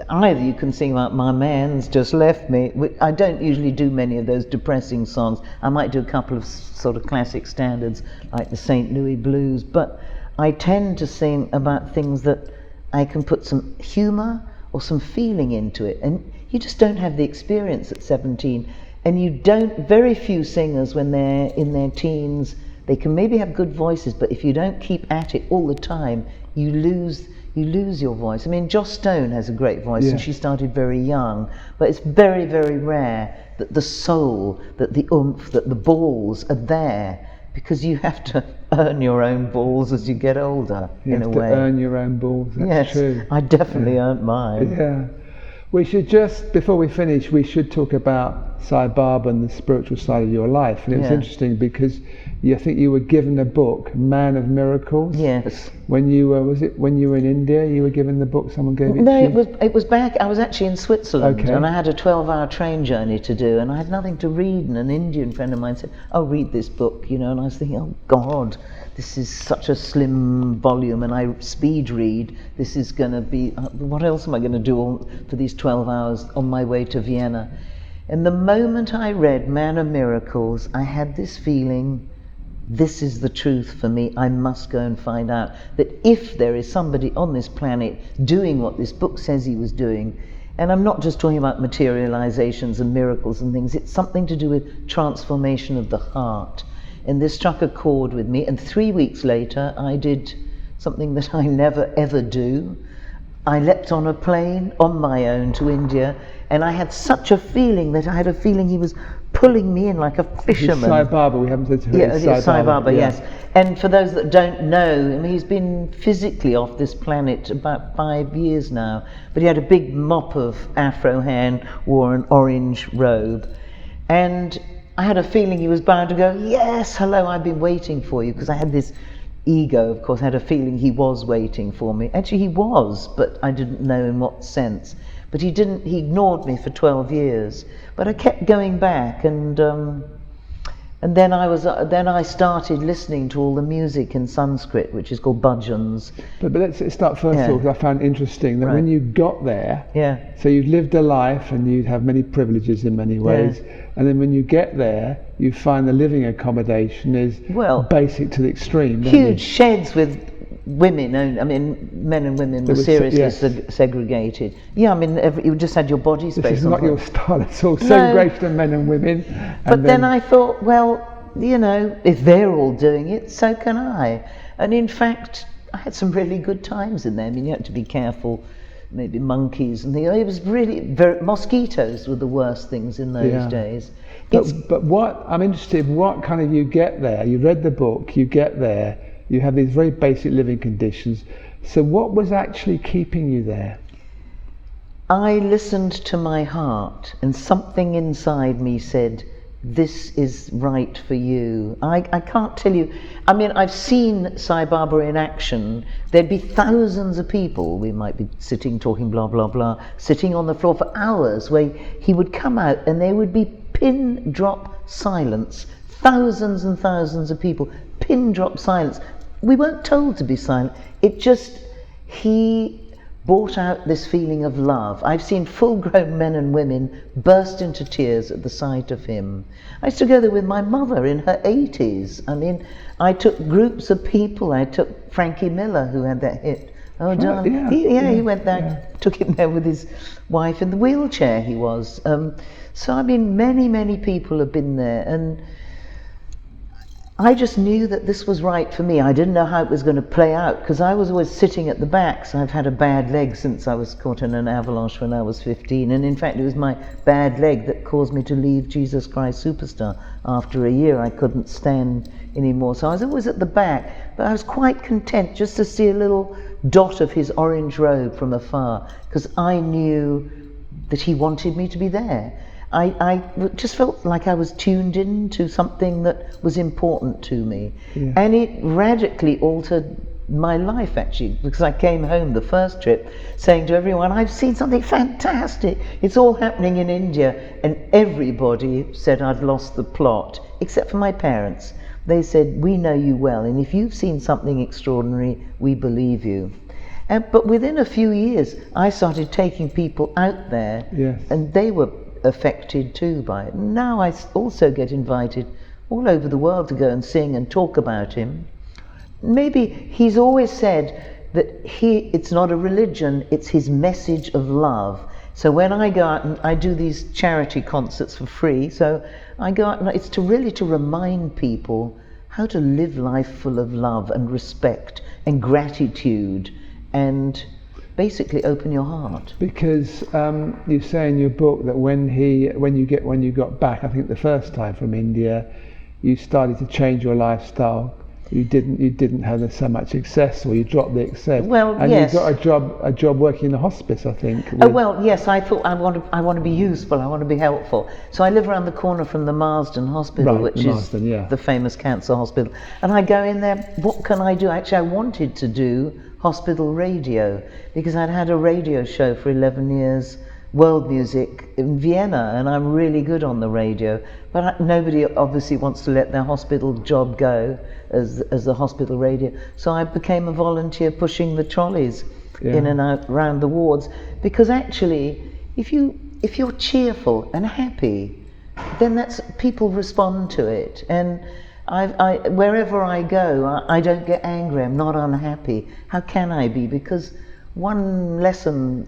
B: either you can sing like My Man's Just Left Me. I don't usually do many of those depressing songs. I might do a couple of sort of classic standards like the St. Louis Blues, but I tend to sing about things that I can put some humour or some feeling into it, and you just don't have the experience at 17, and very few singers when they're in their teens, they can maybe have good voices, but if you don't keep at it all the time, you lose your voice. I mean, Joss Stone has a great voice, and she started very young, but it's very, very rare that the soul, that the oomph, that the balls are there, because you have to earn your own balls as you get older, in a way.
A: You have to earn your own balls, that's true.
B: I definitely earned mine.
A: Yeah. We should just, before we finish, we should talk about Sai Baba and the spiritual side of your life. And it was interesting because I think you were given a book, Man of Miracles.
B: Yes.
A: When you were in India, you were given the book, someone gave it to you?
B: No, it was back, I was actually in Switzerland,
A: okay.
B: And I had a 12-hour train journey to do, and I had nothing to read, and an Indian friend of mine said, read this book, and I was thinking, oh God, this is such a slim volume, and I speed read, this is going to be, what else am I going to do for these 12 hours on my way to Vienna? And the moment I read Man of Miracles, I had this feeling, this is the truth for me. I must go and find out that if there is somebody on this planet doing what this book says he was doing, and I'm not just talking about materializations and miracles and things, it's something to do with transformation of the heart. And this struck a chord with me, and 3 weeks later I did something that I never ever do. I leapt on a plane on my own to India, and I had such a feeling that I had a feeling he was pulling me in like a fisherman.
A: Sai Baba, we haven't said who
B: Yeah,
A: it
B: it's
A: is.
B: Sai Baba,
A: yeah.
B: yes. And for those that don't know, I mean, he's been physically off this planet about 5 years now, but he had a big mop of afro hair and wore an orange robe. And I had a feeling he was bound to go, yes, hello, I've been waiting for you, because I had this ego, of course. I had a feeling he was waiting for me. Actually, he was, but I didn't know in what sense. But he ignored me for 12 years. But I kept going back, and then I started listening to all the music in Sanskrit, which is called bhajans.
A: But let's start first of all, because I found interesting that when you got there, so you've lived a life and you'd have many privileges in many ways, and then when you get there, you find the living accommodation is basic to the extreme.
B: Huge sheds with women, I mean, men and women were seriously segregated. Yeah, I mean, you just had your body space.
A: This is not your style at all, segregation of men and women.
B: But then I thought, well, you know, if they're all doing it, so can I. And in fact, I had some really good times in there. I mean, you had to be careful, maybe monkeys and things. It was really, mosquitoes were the worst things in those days.
A: But what, I'm interested, what kind of, you get there, you read the book, you get there, you have these very basic living conditions. So what was actually keeping you there?
B: I listened to my heart, and something inside me said, this is right for you. I can't tell you. I mean, I've seen Sai Baba in action. There'd be thousands of people. We might be sitting, talking, blah, blah, blah, sitting on the floor for hours, where he would come out and there would be pin drop silence. Thousands and thousands of people, pin drop silence. We weren't told to be silent. He brought out this feeling of love. I've seen full-grown men and women burst into tears at the sight of him. I used to go there with my mother in her 80s. I mean, I took groups of people. I took Frankie Miller, who had that hit. Oh, darling. He went there, took him there with his wife in the wheelchair he was. So, I mean, many, many people have been there, and I just knew that this was right for me. I didn't know how it was going to play out, because I was always sitting at the back. So I've had a bad leg since I was caught in an avalanche when I was 15. And in fact, it was my bad leg that caused me to leave Jesus Christ Superstar. After a year, I couldn't stand anymore. So I was always at the back. But I was quite content just to see a little dot of his orange robe from afar, because I knew that he wanted me to be there. I just felt like I was tuned in to something that was important to me. And it radically altered my life, actually, because I came home the first trip saying to everyone, I've seen something fantastic. It's all happening in India. And everybody said I'd lost the plot, except for my parents. They said, we know you well, and if you've seen something extraordinary, we believe you. But within a few years, I started taking people out there, and they were affected too by it. Now I also get invited all over the world to go and sing and talk about him. Maybe he's always said that it's not a religion, it's his message of love. So when I go out and I do these charity concerts for free, so I go out and it's to remind people how to live life full of love and respect and gratitude, and basically open your heart.
A: Because you say in your book that when you got back, I think the first time from India, you started to change your lifestyle. You didn't have so much success, or you dropped the excess.
B: Well,
A: and
B: yes.
A: you got a job working in the hospice, I think.
B: Oh well, yes. I thought I want to be useful. I want to be helpful. So I live around the corner from the Marsden Hospital, which is the famous cancer hospital. And I go in there. What can I do? Actually, I wanted to do hospital radio, because I'd had a radio show for 11 years, world music in Vienna, and I'm really good on the radio. But nobody obviously wants to let their hospital job go as the hospital radio. So I became a volunteer pushing the trolleys in and out around the wards, because actually, if you're cheerful and happy, then people respond to it. And wherever I go, I don't get angry, I'm not unhappy. How can I be? Because one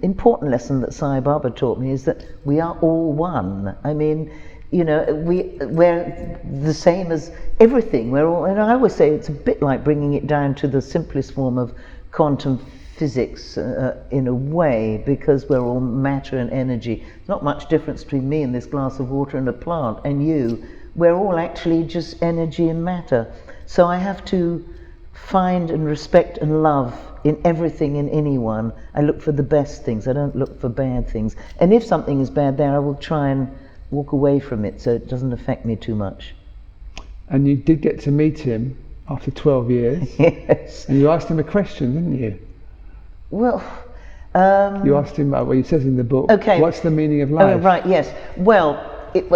B: important lesson that Sai Baba taught me is that we are all one. I mean, you know, we're the same as everything. We're all, and I always say it's a bit like bringing it down to the simplest form of quantum physics in a way, because we're all matter and energy. There's not much difference between me and this glass of water and a plant, and you. We're all actually just energy and matter. So I have to find and respect and love in everything, in anyone. I look for the best things. I don't look for bad things. And if something is bad there, I will try and walk away from it so it doesn't affect me too much.
A: And you did get to meet him after 12 years.
B: Yes.
A: And you asked him a question, didn't you?
B: Well,
A: you asked him, well, you says in the book,
B: okay.
A: What's the meaning of life?
B: Oh, right, yes. Well,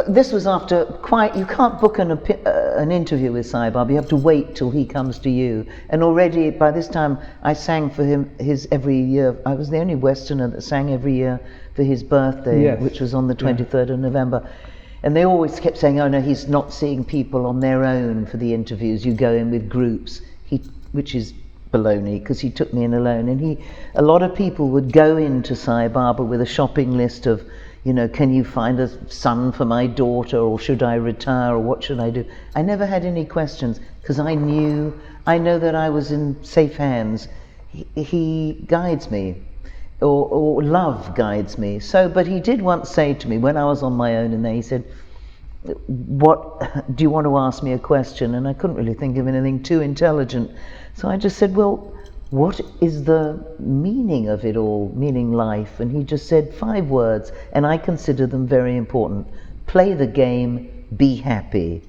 B: this was after you can't book an interview with Sai Baba. You have to wait till he comes to you. And already by this time I sang for him every year. I was the only Westerner that sang every year for his birthday,
A: yes.
B: which was on the 23rd of November. And they always kept saying, oh no, he's not seeing people on their own for the interviews. You go in with groups, which is baloney, because he took me in alone. And a lot of people would go into Sai Baba with a shopping list of, can you find a son for my daughter, or should I retire, or what should I do? I never had any questions, because I know that I was in safe hands. He guides me, or love guides me. So, but he did once say to me, when I was on my own in there, he said, what do you want to ask me a question? And I couldn't really think of anything too intelligent. So I just said, well, what is the meaning of it all, meaning life? And he just said 5 words, and I consider them very important. Play the game, be happy.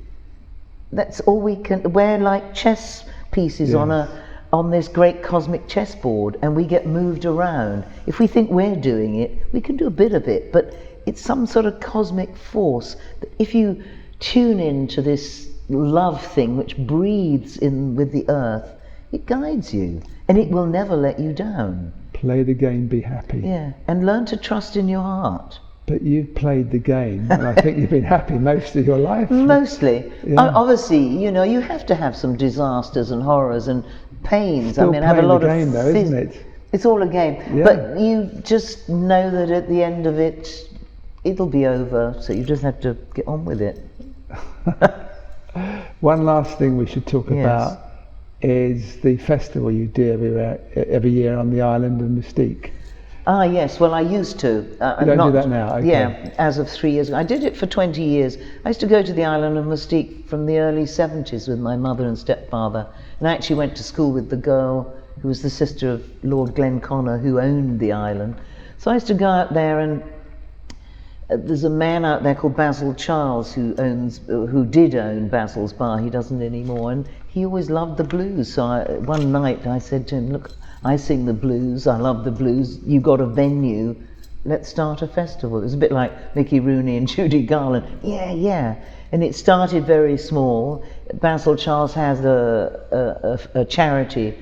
B: That's all we can. We're like chess pieces
A: yes.
B: on this great cosmic chessboard, and we get moved around. If we think we're doing it, we can do a bit of it, but it's some sort of cosmic force. If you tune into this love thing which breathes in with the earth, it guides you, and it will never let you down.
A: Play the game, be happy.
B: Yeah, and learn to trust in your heart.
A: But you've played the game, and I think you've been happy most of your life.
B: Mostly.
A: Yeah.
B: Obviously, you have to have some disasters and horrors and pains.
A: Still
B: I have a lot
A: game,
B: of
A: though, isn't it?
B: It's all a game.
A: Yeah.
B: But you just know that at the end of it, it'll be over, so you just have to get on with it.
A: One last thing we should talk about is the festival you do every year on the island of Mystique.
B: Ah, yes. Well, I used to.
A: You don't do that now? Okay.
B: Yeah, as of 3 years ago. I did it for 20 years. I used to go to the island of Mystique from the early 70s with my mother and stepfather. And I actually went to school with the girl who was the sister of Lord Glenconner, who owned the island. So I used to go out there, and there's a man out there called Basil Charles who did own Basil's Bar. He doesn't anymore, and he always loved the blues. So one night I said to him, look, I sing the blues, I love the blues, you got a venue, let's start a festival. It was a bit like Mickey Rooney and Judy Garland. Yeah. And it started very small. Basil Charles has a charity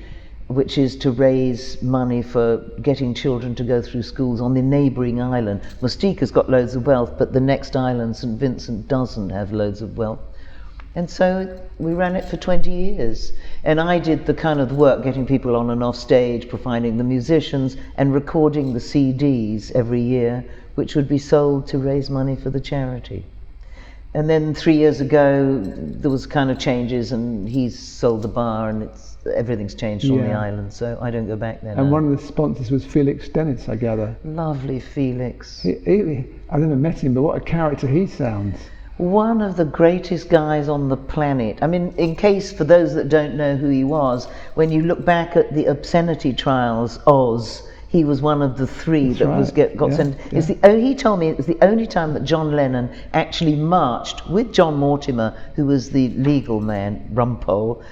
B: which is to raise money for getting children to go through schools on the neighbouring island. Mystique has got loads of wealth, but the next island, St Vincent, doesn't have loads of wealth. And so we ran it for 20 years. And I did the kind of work, getting people on and off stage, providing the musicians, and recording the CDs every year, which would be sold to raise money for the charity. And then 3 years ago, there was kind of changes, and he's sold the bar, and everything's changed on the island, so I don't go back there now.
A: And one of the sponsors was Felix Dennis, I gather.
B: Lovely Felix.
A: I've never met him, but what a character he sounds.
B: One of the greatest guys on the planet. I mean, in case for those that don't know who he was, when you look back at the obscenity trials, Oz, he was one of the 3 got sent. He told me it was the only time that John Lennon actually marched with John Mortimer, who was the legal man, Rumpole,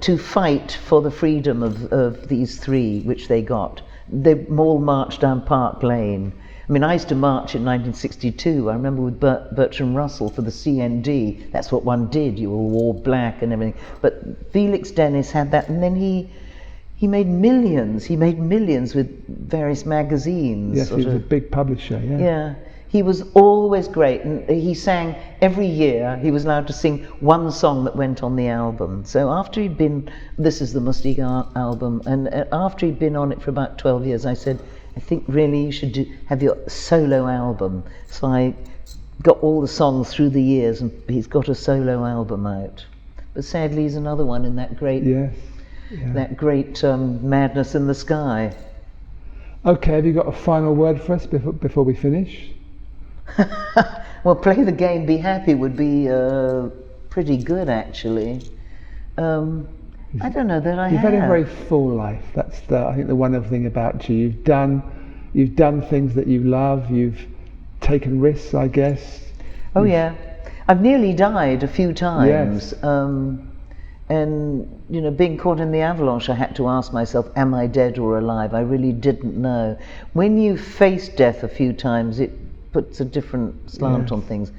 B: to fight for the freedom of these 3, which they got. They all marched down Park Lane. I mean, I used to march in 1962, I remember, with Bertram Russell for the CND. That's what one did, you all wore black and everything. But Felix Dennis had that, and then he made millions. He made millions with various magazines.
A: Yes, he was a big publisher,
B: Yeah. He was always great, and he sang every year. He was allowed to sing one song that went on the album. So after he'd been, this is the Mystique album, and after he'd been on it for about 12 years, I said, I think really you should have your solo album. So I got all the songs through the years, and he's got a solo album out. But sadly, he's another one in that great that great madness in the sky.
A: Okay, have you got a final word for us before we finish?
B: Well, play the game, be happy would be pretty good, actually. I don't know that I have.
A: You've had a very full life. That's I think the wonderful thing about you. You've done things that you love. You've taken risks, I guess.
B: Oh yeah, I've nearly died a few times.
A: Yes.
B: And you know, being caught in the avalanche, I had to ask myself, am I dead or alive? I really didn't know. When you face death a few times, it puts a different slant on things.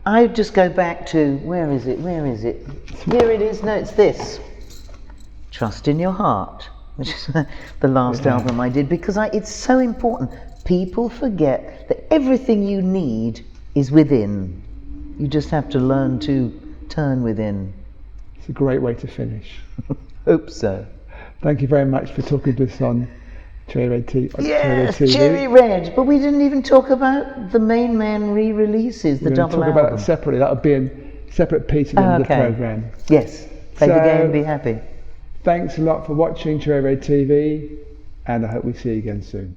B: I just go back to, where is it? Here it is. No, it's this. Trust in Your Heart, which is the last album I did, because it's so important. People forget that everything you need is within. You just have to learn to turn within.
A: It's a great way to finish.
B: Hope so.
A: Thank you very much for talking to us on Cherry Red TV.
B: Yes, Cherry Red. But we didn't even talk about the Mainman re-releases, the double album.
A: We're going to talk about that separately. That'll be a separate piece at the end of the programme.
B: Yes. Play the game, be happy.
A: Thanks a lot for watching Cherry Red TV, and I hope we see you again soon.